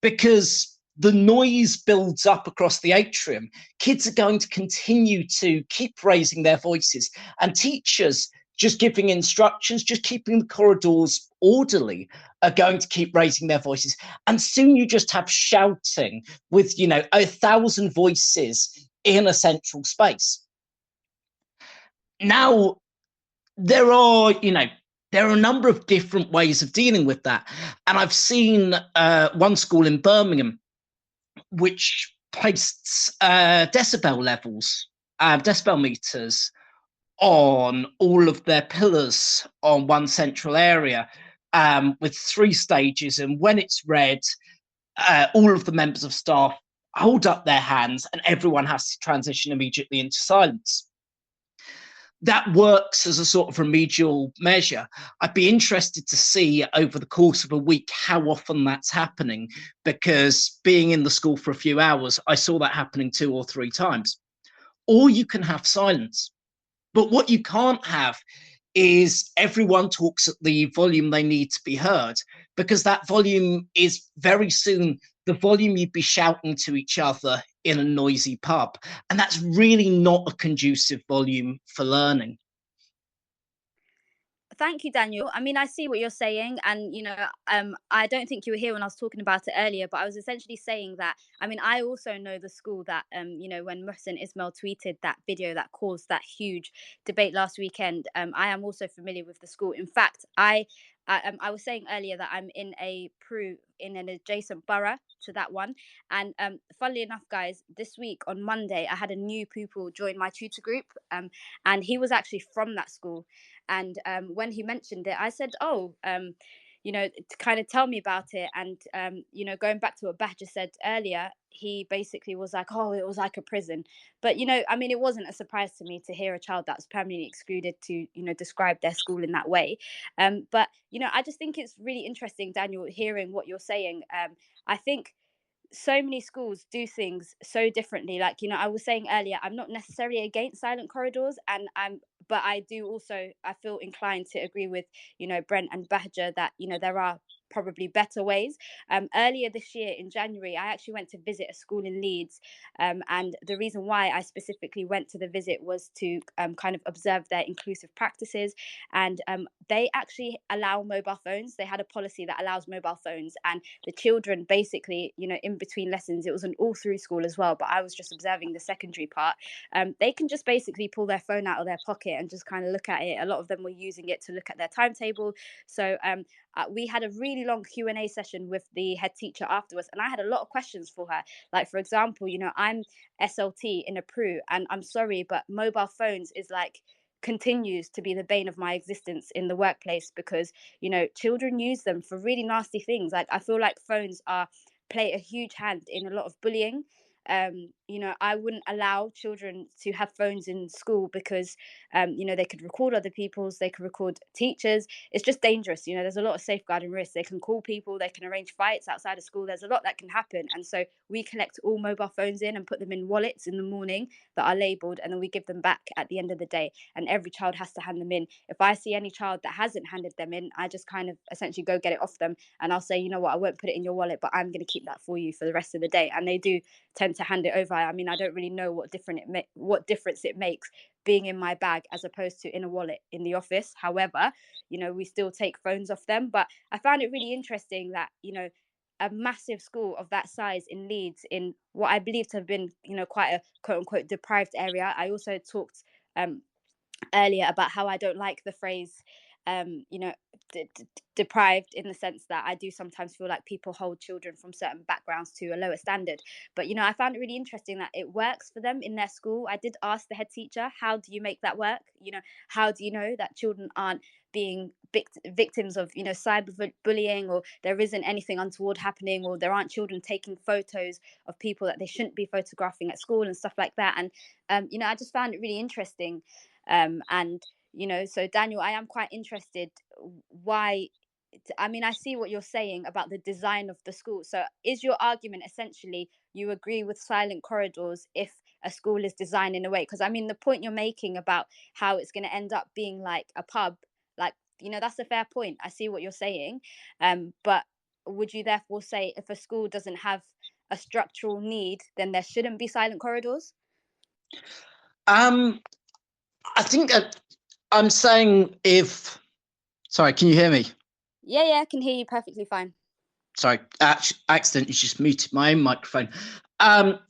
because the noise builds up across the atrium. Kids are going to continue to keep raising their voices, and teachers just giving instructions, just keeping the corridors orderly, are going to keep raising their voices. And soon you just have shouting with, you know, 1,000 voices in a central space. Now, there are a number of different ways of dealing with that. And I've seen one school in Birmingham which placed decibel levels, decibel meters on all of their pillars on one central area, with 3 stages. And when it's read, all of the members of staff hold up their hands, and everyone has to transition immediately into silence. That works as a sort of remedial measure. I'd be interested to see over the course of a week how often that's happening, because being in the school for a few hours, I saw that happening 2 or 3 times. Or you can have silence. But what you can't have is everyone talks at the volume they need to be heard, because that volume is very soon the volume you'd be shouting to each other in a noisy pub. And that's really not a conducive volume for learning. Thank you, Daniel. I mean, I see what you're saying, and, you know, I don't think you were here when I was talking about it earlier, but I was essentially saying that, I mean, I also know the school that, you know, when Mohsin Ismail tweeted that video that caused that huge debate last weekend, I am also familiar with the school. In fact, I was saying earlier that I'm in in an adjacent borough to that one. And funnily enough, guys, this week on Monday, I had a new pupil join my tutor group, and he was actually from that school. And when he mentioned it, I said, oh, to kind of tell me about it. And going back to what Bahja said earlier, he basically was like, oh, it was like a prison. But I mean, it wasn't a surprise to me to hear a child that's permanently excluded to describe their school in that way. But I just think it's really interesting, Daniel, hearing what you're saying. I think so many schools do things so differently. Like, I was saying earlier, I'm not necessarily against silent corridors, but I feel inclined to agree with Brent and Bahja that there are probably better ways. Earlier this year in January, I actually went to visit a school in Leeds, and the reason why I specifically went to the visit was to kind of observe their inclusive practices. And they actually allow mobile phones. They had a policy that allows mobile phones, and the children basically, in between lessons, it was an all through school as well, but I was just observing the secondary part. They can just basically pull their phone out of their pocket and just kind of look at it. A lot of them were using it to look at their timetable. So we had a really long Q&A session with the head teacher afterwards, and I had a lot of questions for her. Like, for example, I'm SLT in a PRU, and I'm sorry, but mobile phones is like continues to be the bane of my existence in the workplace, because children use them for really nasty things. Like, I feel like phones play a huge hand in a lot of bullying. I wouldn't allow children to have phones in school because they could record other people's, they could record teachers. It's just dangerous. There's a lot of safeguarding risks. They can call people, they can arrange fights outside of school. There's a lot that can happen. And so we collect all mobile phones in and put them in wallets in the morning that are labeled, and then we give them back at the end of the day, and every child has to hand them in. If I see any child that hasn't handed them in, I just kind of essentially go get it off them, and I'll say, I won't put it in your wallet, but I'm going to keep that for you for the rest of the day. And they do tend to hand it over. I mean, I don't really know what difference it makes being in my bag as opposed to in a wallet in the office. However, we still take phones off them. But I found it really interesting that a massive school of that size in Leeds, in what I believe to have been quite a quote unquote deprived area. I also talked earlier about how I don't like the phrase deprived, in the sense that I do sometimes feel like people hold children from certain backgrounds to a lower standard. But I found it really interesting that it works for them in their school. I did ask the head teacher, how do you make that work? How do you know that children aren't being victims of cyberbullying, or there isn't anything untoward happening, or there aren't children taking photos of people that they shouldn't be photographing at school and stuff like that? And I just found it really interesting. So Daniel, I am quite interested why. I mean, I see what you're saying about the design of the school. So is your argument essentially you agree with silent corridors if a school is designed in a way? Because I mean, the point you're making about how it's going to end up being like a pub, like, that's a fair point. I see what you're saying. But would you therefore say if a school doesn't have a structural need, then there shouldn't be silent corridors? I think I'm saying sorry, can you hear me? Yeah, I can hear you perfectly fine. Sorry, I accidentally just muted my own microphone.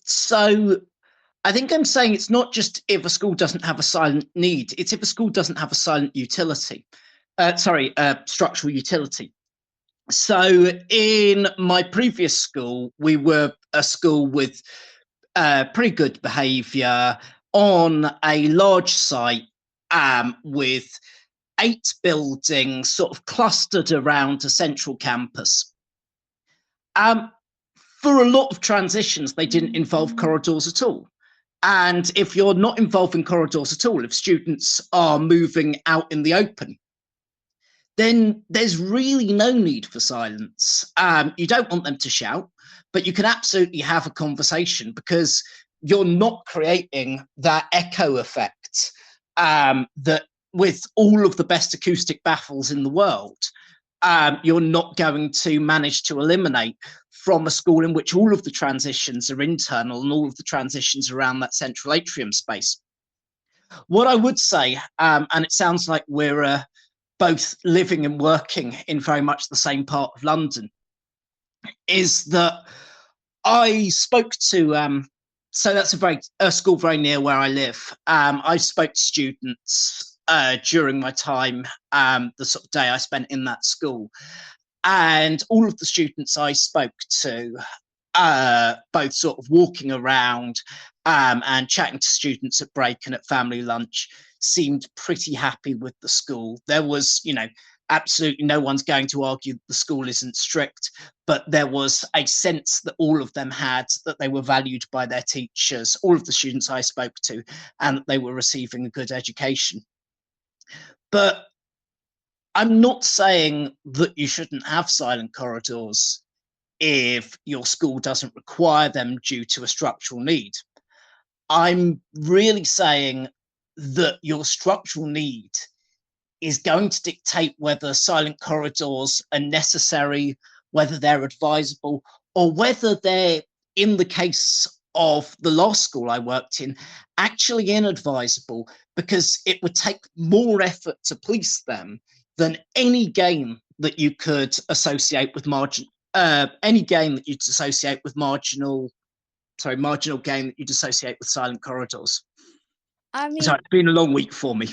So I think I'm saying it's not just if a school doesn't have a silent need, it's if a school doesn't have a silent utility. Structural utility. So in my previous school, we were a school with pretty good behaviour on a large site with 8 buildings sort of clustered around a central campus. For a lot of transitions, they didn't involve corridors at all. And if you're not involving corridors at all, if students are moving out in the open, then there's really no need for silence. You don't want them to shout, but you can absolutely have a conversation, because you're not creating that echo effect that with all of the best acoustic baffles in the world, you're not going to manage to eliminate from a school in which all of the transitions are internal and all of the transitions around that central atrium space. What I would say, and it sounds like we're both living and working in very much the same part of London, is that I spoke to, so that's a school very near where I live. I spoke to students during my time, the sort of day I spent in that school. And all of the students I spoke to, both sort of walking around and chatting to students at break and at family lunch, seemed pretty happy with the school. There was, absolutely no one's going to argue the school isn't strict, but there was a sense that all of them had that they were valued by their teachers, all of the students I spoke to, and that they were receiving a good education. But I'm not saying that you shouldn't have silent corridors if your school doesn't require them due to a structural need. I'm really saying that your structural need is going to dictate whether silent corridors are necessary, whether they're advisable, or whether they're, in the case of the last school I worked in, actually inadvisable, because it would take more effort to police them than any game that you could associate with marginal game that you'd associate with marginal game that you'd associate with silent corridors. I mean, so it's been a long week for me.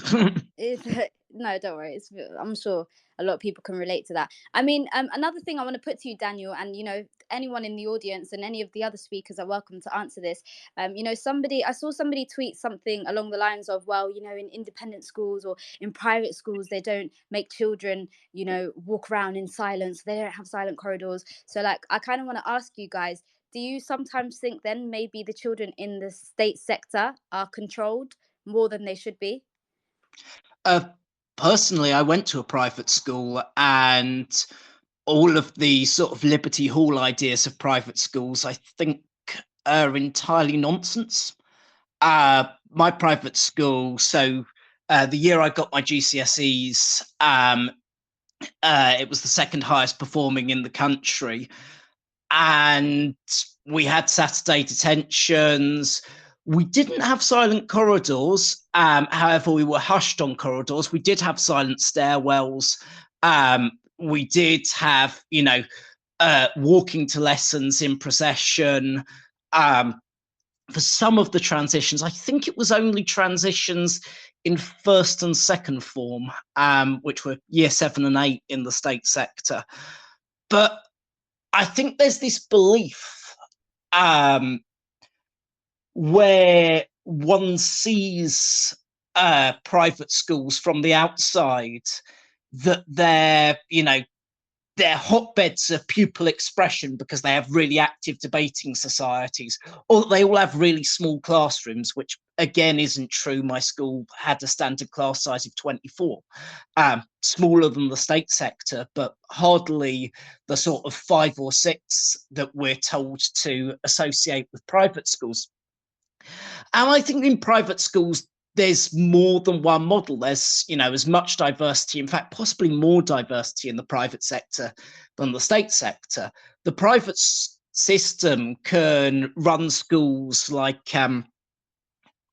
No, don't worry. I'm sure a lot of people can relate to that. I mean, another thing I want to put to you, Daniel, and anyone in the audience and any of the other speakers are welcome to answer this. I saw somebody tweet something along the lines of, well, in independent schools or in private schools, they don't make children, walk around in silence. They don't have silent corridors. So, like, I kind of want to ask you guys, do you sometimes think then maybe the children in the state sector are controlled more than they should be? Personally, I went to a private school, and all of the sort of Liberty Hall ideas of private schools, I think, are entirely nonsense. My private school, so the year I got my GCSEs, it was the second highest performing in the country, and we had Saturday detentions. We didn't have silent corridors. However, we were hushed on corridors. We did have silent stairwells. We did have, walking to lessons in procession. For some of the transitions, I think it was only transitions in first and second form, which were year 7 and 8 in the state sector. But I think there's this belief where one sees private schools from the outside, that they're hotbeds of pupil expression because they have really active debating societies, or that they all have really small classrooms, which again isn't true. My school had a standard class size of 24, smaller than the state sector, but hardly the sort of 5 or 6 that we're told to associate with private schools. And I think in private schools, there's more than one model. There's, as much diversity, in fact, possibly more diversity in the private sector than the state sector. The private system can run schools like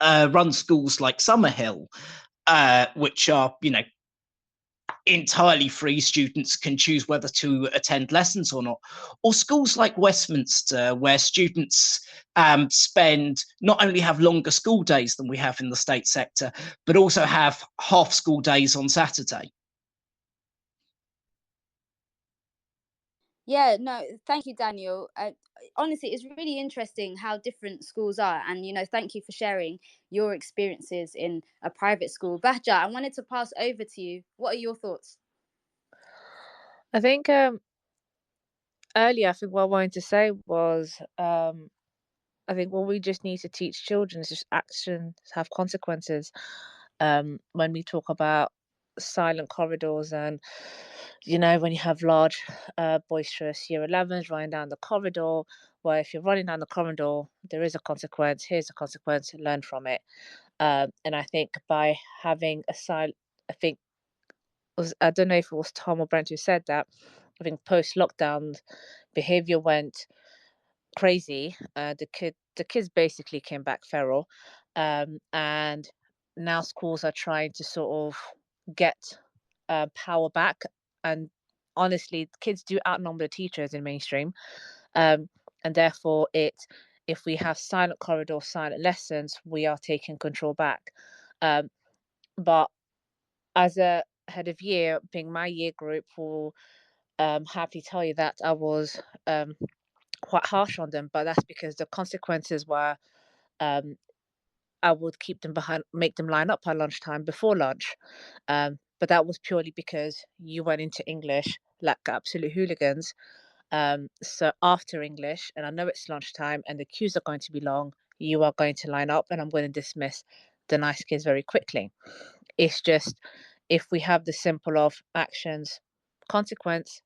Summerhill, which are, entirely free. Students can choose whether to attend lessons or not. Or schools like Westminster, where students not only have longer school days than we have in the state sector, but also have half school days on Saturday. Yeah, no, thank you, Daniel. Honestly, it's really interesting how different schools are. And, thank you for sharing your experiences in a private school. Bahja, I wanted to pass over to you. What are your thoughts? I think earlier, I think what I wanted to say was, I think what we just need to teach children is just actions have consequences. When we talk about silent corridors, and when you have large boisterous year 11s running down the corridor, where if you're running down the corridor, there is a consequence. Here's a consequence, learn from it. And I think by having a silent, I don't know if it was Tom or Brent who said that, I think post-lockdown behavior went crazy. The kids basically came back feral, and now schools are trying to sort of get power back. And honestly, kids do outnumber the teachers in mainstream, and therefore if we have silent corridors, silent lessons, we are taking control back. But as a head of year, being my year group, will happily tell you that I was quite harsh on them, but that's because the consequences were I would keep them behind, make them line up at lunchtime before lunch. but that was purely because you went into English like absolute hooligans. So after English, and I know it's lunchtime and the queues are going to be long, you are going to line up and I'm going to dismiss the nice kids very quickly. It's just, if we have the simple of actions, consequence,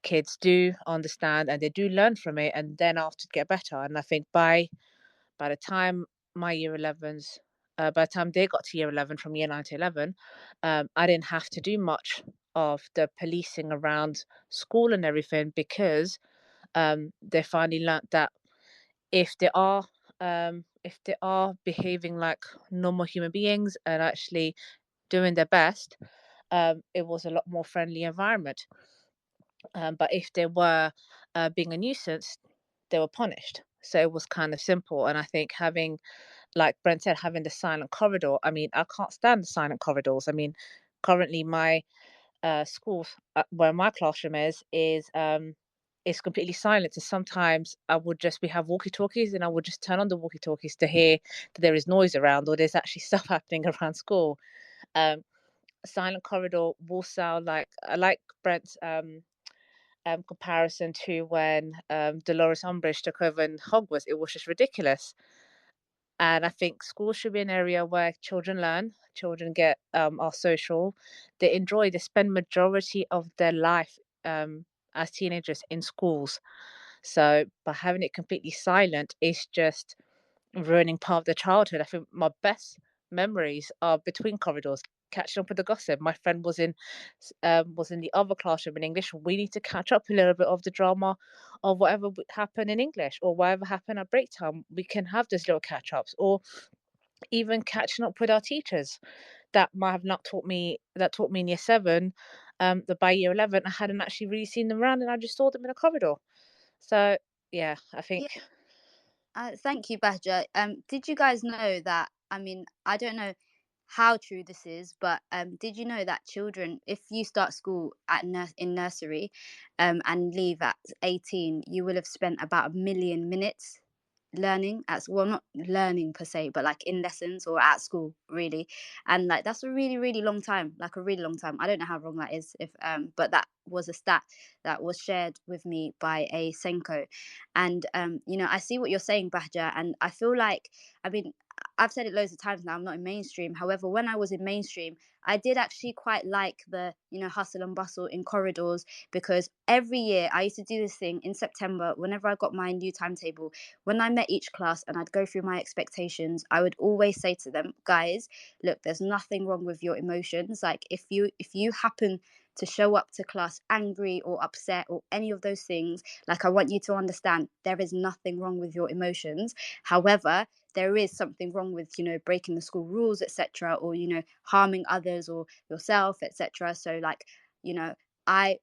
kids do understand and they do learn from it, and then after get better. And I think by the time my year 11s, by the time they got to year 11, from year 9 to 11, I didn't have to do much of the policing around school and everything, because they finally learnt that if they are behaving like normal human beings and actually doing their best, it was a lot more friendly environment. But if they were being a nuisance, they were punished. So it was kind of simple. And I think having, like Brent said, having the silent corridor. I mean, I can't stand the silent corridors. I mean, currently my school, where my classroom is completely silent. And sometimes we have walkie-talkies, and I would just turn on the walkie-talkies to hear that there is noise around or there's actually stuff happening around school. Um, Silent corridor will sound like, I like Brent's comparison to when Dolores Umbridge took over in Hogwarts. It was just ridiculous. And I think school should be an area where children learn, children get are social, they enjoy, they spend majority of their life as teenagers in schools. So by having it completely silent is just ruining part of their childhood. I think my best memories are between corridors, catching up with the gossip. My friend was in the other classroom in English. We need to catch up a little bit of the drama of whatever happened in English or whatever happened at break time. We can have those little catch ups, or even catching up with our teachers that might have not taught me in year 7. That by year 11 I hadn't actually really seen them around, and I just saw them in a corridor. So yeah, I think. Thank you, Badger. Did you guys know that? I mean, I don't know how true this is, but did you know that children, if you start school in nursery, and leave at 18, you will have spent about 1 million minutes learning well, not learning per se, but like in lessons or at school, really. And like that's a really, really long time, like a really long time. I don't know how long that is, if but that was a stat that was shared with me by a Senko. And I see what you're saying, Badger, and I feel like, I mean, I've said it loads of times now, I'm not in mainstream. However, when I was in mainstream, I did actually quite like the hustle and bustle in corridors, because every year I used to do this thing in September whenever I got my new timetable. When I met each class and I'd go through my expectations, I would always say to them, guys, look, there's nothing wrong with your emotions. Like if you happen to show up to class angry or upset or any of those things, like I want you to understand there is nothing wrong with your emotions. However, there is something wrong with breaking the school rules, etc., or harming others or yourself, etc. So like I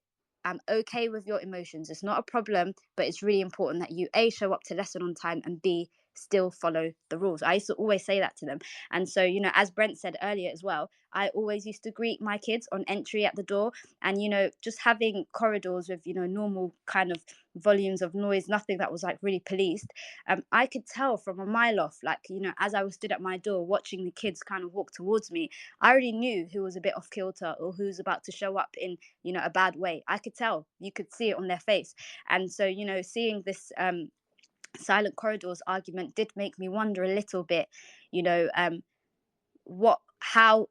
am okay with your emotions, it's not a problem, but it's really important that you A, show up to lesson on time, and B, still follow the rules. I used to always say that to them. And so as Brent said earlier as well, I always used to greet my kids on entry at the door. And just having corridors with normal kind of volumes of noise, nothing that was like really policed, I could tell from a mile off, like as I was stood at my door watching the kids kind of walk towards me, I already knew who was a bit off kilter or who's about to show up in a bad way. I could tell, you could see it on their face. And so seeing this silent corridors argument did make me wonder a little bit, how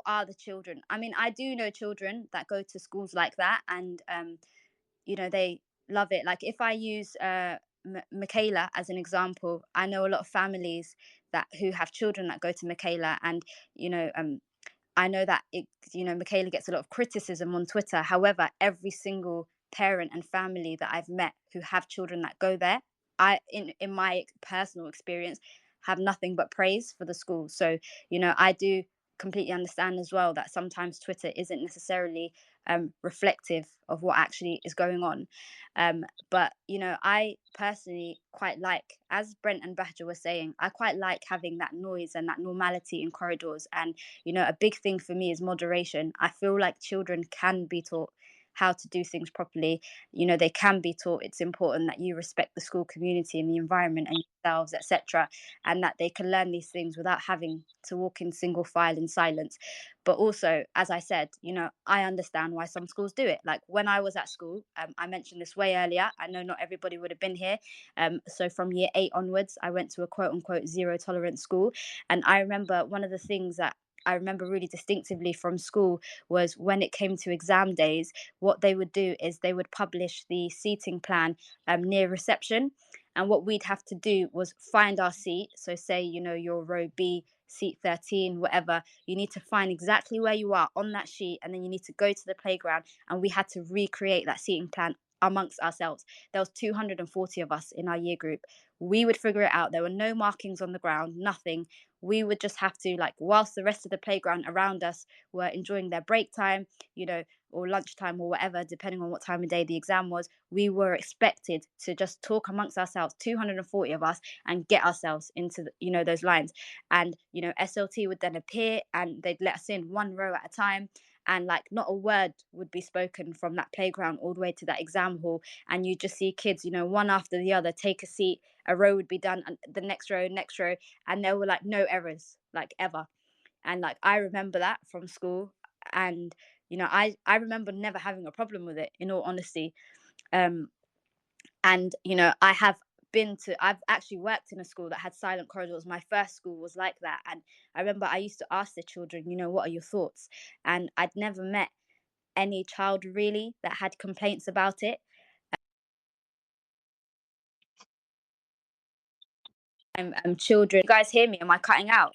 are the children? I mean, I do know children that go to schools like that, and they love it. Like if I use Michaela as an example, I know a lot of families who have children that go to Michaela, and I know that Michaela gets a lot of criticism on Twitter. However, every single parent and family that I've met who have children that go there, in my personal experience, have nothing but praise for the school. So I do completely understand as well that sometimes Twitter isn't necessarily reflective of what actually is going on. But I personally quite like, as Brent and Badger were saying, I quite like having that noise and that normality in corridors. And a big thing for me is moderation. I feel like children can be taught how to do things properly. You know, they can be taught. It's important that you respect the school community and the environment and yourselves, etc., and that they can learn these things without having to walk in single file in silence. But also, as I said, you know, I understand why some schools do it. Like when I was at school, I mentioned this way earlier, I know not everybody would have been here, so from year 8 onwards, I went to a quote unquote zero tolerance school. And I remember one of the things that I remember really distinctively from school was when it came to exam days, what they would do is they would publish the seating plan near reception. And what we'd have to do was find our seat. So say, you know, your row B, seat 13, whatever, you need to find exactly where you are on that sheet. And then you need to go to the playground. And we had to recreate that seating plan amongst ourselves. There was 240 of us in our year group. We would figure it out. There were no markings on the ground, nothing. We would just have to, like, whilst the rest of the playground around us were enjoying their break time, you know, or lunchtime or whatever, depending on what time of day the exam was, we were expected to just talk amongst ourselves, 240 of us, and get ourselves into the, you know, those lines. And, you know, SLT would then appear and they'd let us in one row at a time. And like not a word would be spoken from that playground all the way to that exam hall. And you just see kids, you know, one after the other take a seat, a row would be done, and the next row, and there were like no errors, like ever. And like I remember that from school. And you know, I remember never having a problem with it, in all honesty. And you know, I've actually worked in a school that had silent corridors. My first school was like that. And I remember I used to ask the children, you know, what are your thoughts? And I'd never met any child really that had complaints about it. Children, you guys hear me? Am I cutting out?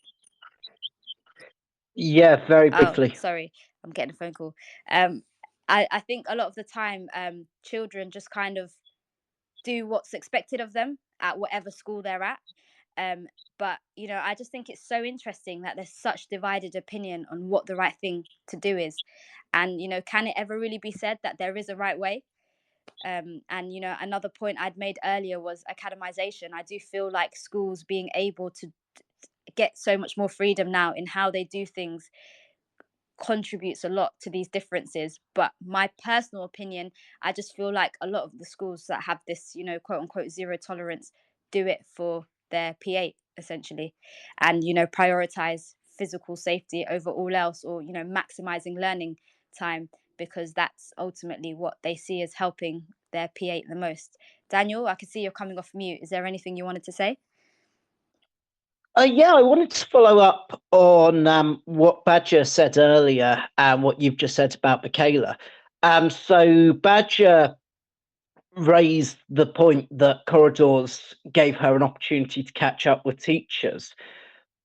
Yeah, very Oh, briefly. sorry, I'm getting a phone call. I think a lot of the time, children just kind of do what's expected of them at whatever school they're at. But you know, I just think it's so interesting that there's such divided opinion on what the right thing to do is. And you know, can it ever really be said that there is a right way? And you know, another point I'd made earlier was academization. I do feel like schools being able to get so much more freedom now in how they do things contributes a lot to these differences. But my personal opinion, I just feel like a lot of the schools that have this, you know, quote unquote zero tolerance do it for their PA essentially, and you know, prioritize physical safety over all else, or you know, maximizing learning time, because that's ultimately what they see as helping their PA the most. Daniel, I can see you're coming off mute. Is there anything you wanted to say? Yeah, I wanted to follow up on what Badger said earlier and what you've just said about Michaela. So Badger raised the point that corridors gave her an opportunity to catch up with teachers.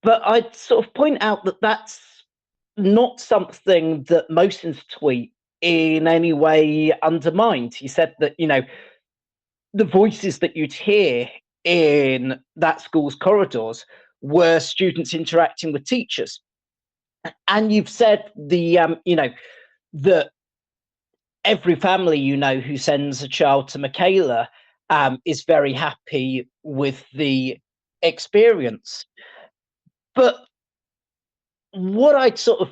But I'd sort of point out that that's not something that Mohsin's tweet in any way undermined. He said that, you know, the voices that you'd hear in that school's corridors were students interacting with teachers. And you've said you know, that every family, you know, who sends a child to Michaela is very happy with the experience. But what I'd sort of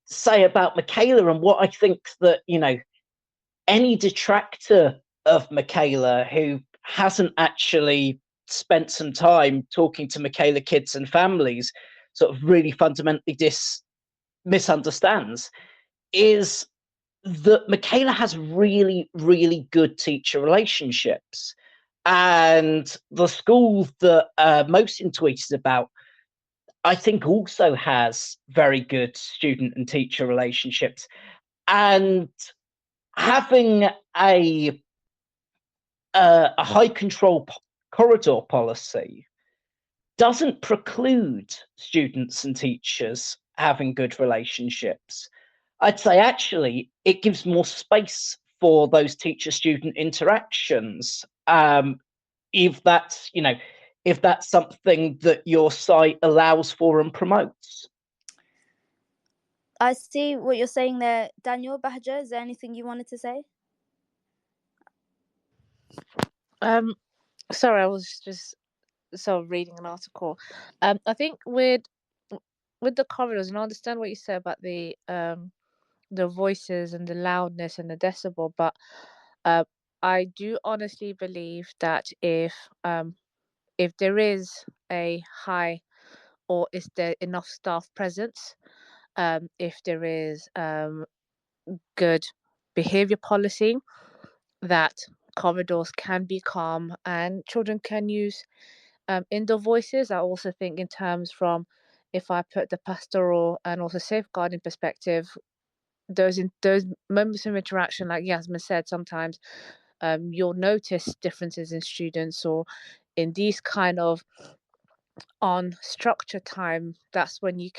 say about Michaela, and what I think that, you know, any detractor of Michaela who hasn't actually spent some time talking to Michaela kids and families sort of really fundamentally misunderstands is that Michaela has really, really good teacher relationships. And the school that Mohsin tweeted about, I think, also has very good student and teacher relationships. And having a high control corridor policy doesn't preclude students and teachers having good relationships. I'd say actually it gives more space for those teacher-student interactions. If that's, you know, if that's something that your site allows for and promotes. I see what you're saying there, Daniel. Bahja, is there anything you wanted to say? Sorry, I was just reading an article. I think with the corridors, and I understand what you said about the the voices and the loudness and the decibel, but I do honestly believe that if there is a high, or is there enough staff presence, if there is good behavior policy, that corridors can be calm and children can use indoor voices. I also think in terms from, if I put the pastoral and also safeguarding perspective, those moments of interaction, like Yasmin said, sometimes you'll notice differences in students, or in these kind of on structure time, that's when you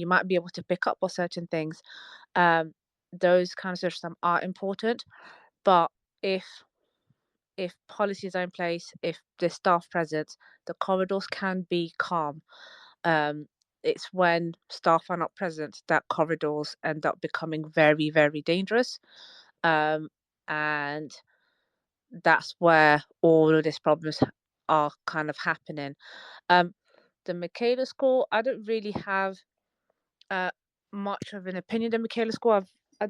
might be able to pick up on certain things. Those kind of systems are important, but if policies are in place, if the staff present, the corridors can be calm. It's when staff are not present that corridors end up becoming very, very dangerous. And that's where all of these problems are kind of happening. The Michaela School, I don't really have much of an opinion on Michaela School. I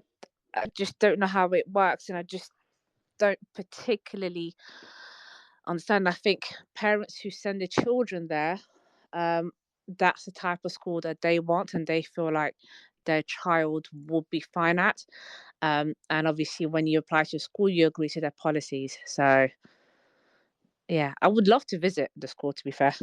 just don't know how it works, and I just don't particularly understand. I think parents who send their children there, that's the type of school that they want, and they feel like their child will be fine at. And obviously, when you apply to school, you agree to their policies. So, yeah, I would love to visit the school, to be fair.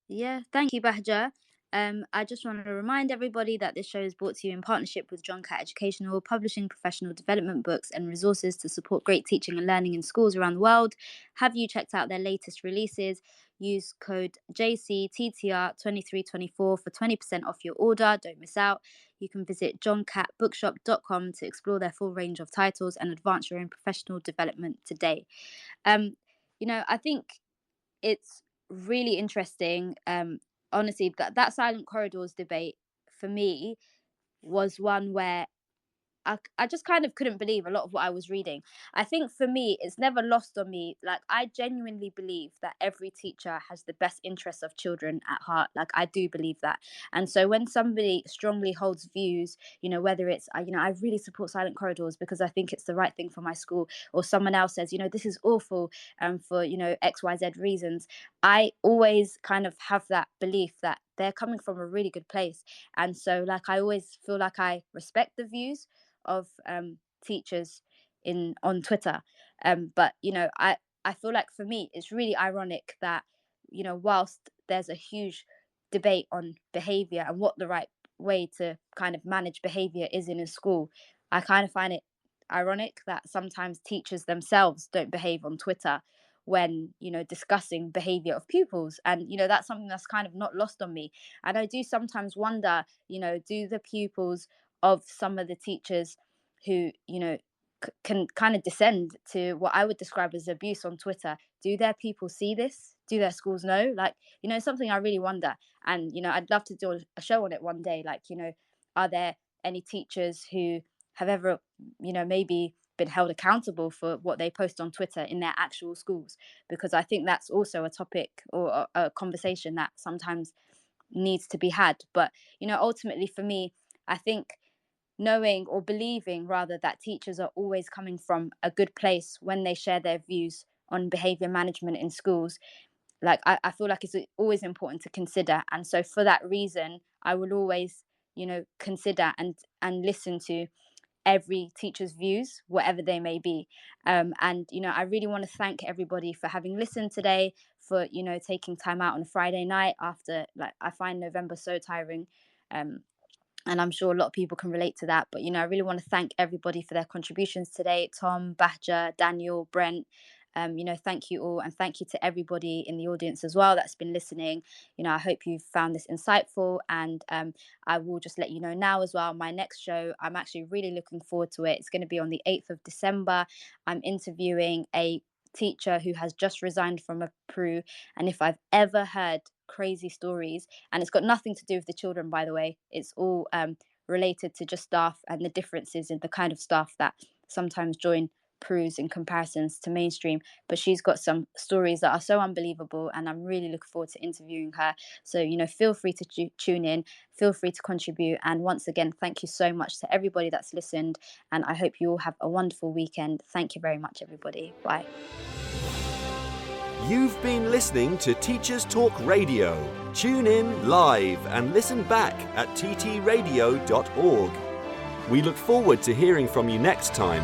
Yeah, thank you, Bahja. I just want to remind everybody that this show is brought to you in partnership with John Catt Educational, publishing professional development books and resources to support great teaching and learning in schools around the world. Have you checked out their latest releases? Use code JCTTR2324 for 20% off your order. Don't miss out. You can visit johncattbookshop.com to explore their full range of titles and advance your own professional development today. I think it's really interesting. Honestly, that silent corridors debate for me was one where I just kind of couldn't believe a lot of what I was reading. I think for me, it's never lost on me. Like, I genuinely believe that every teacher has the best interests of children at heart. Like, I do believe that. And so when somebody strongly holds views, whether it's, I really support silent corridors because I think it's the right thing for my school, or someone else says, this is awful for, XYZ reasons, I always kind of have that belief that they're coming from a really good place. And so, like, I always feel like I respect the views of teachers on Twitter, but I feel like for me it's really ironic that whilst there's a huge debate on behavior and what the right way to kind of manage behavior is in a school, I kind of find it ironic that sometimes teachers themselves don't behave on Twitter when discussing behavior of pupils. And that's something that's kind of not lost on me. And I do sometimes wonder, do the pupils of some of the teachers who can kind of descend to what I would describe as abuse on Twitter, do their people see this? Do their schools know? Like, something I really wonder. And I'd love to do a show on it one day. Like, are there any teachers who have ever maybe been held accountable for what they post on Twitter in their actual schools? Because I think that's also a topic or a conversation that sometimes needs to be had. But ultimately for me, I think knowing, or believing rather, that teachers are always coming from a good place when they share their views on behavior management in schools, like I feel like it's always important to consider. And so for that reason, I will always consider and listen to every teacher's views, whatever they may be. And I really want to thank everybody for having listened today, for taking time out on a Friday night after, like, I find November so tiring, and I'm sure a lot of people can relate to that. But I really want to thank everybody for their contributions today. Tom, Bahja, Daniel, Brent, thank you all, and thank you to everybody in the audience as well that's been listening. I hope you found this insightful, and I will just let you know now as well, my next show, I'm actually really looking forward to it. It's going to be on the 8th of December. I'm interviewing a teacher who has just resigned from a PRU, and if I've ever heard crazy stories, and it's got nothing to do with the children, by the way, it's all related to just staff and the differences in the kind of staff that sometimes join peruse in comparisons to mainstream, but she's got some stories that are so unbelievable, and I'm really looking forward to interviewing her. So, you know, feel free to tune in, feel free to contribute. And once again, thank you so much to everybody that's listened, and I hope you all have a wonderful weekend. Thank you very much, everybody. Bye. You've been listening to Teachers Talk Radio. Tune in live and listen back at ttradio.org. We look forward to hearing from you next time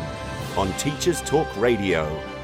on Teachers Talk Radio.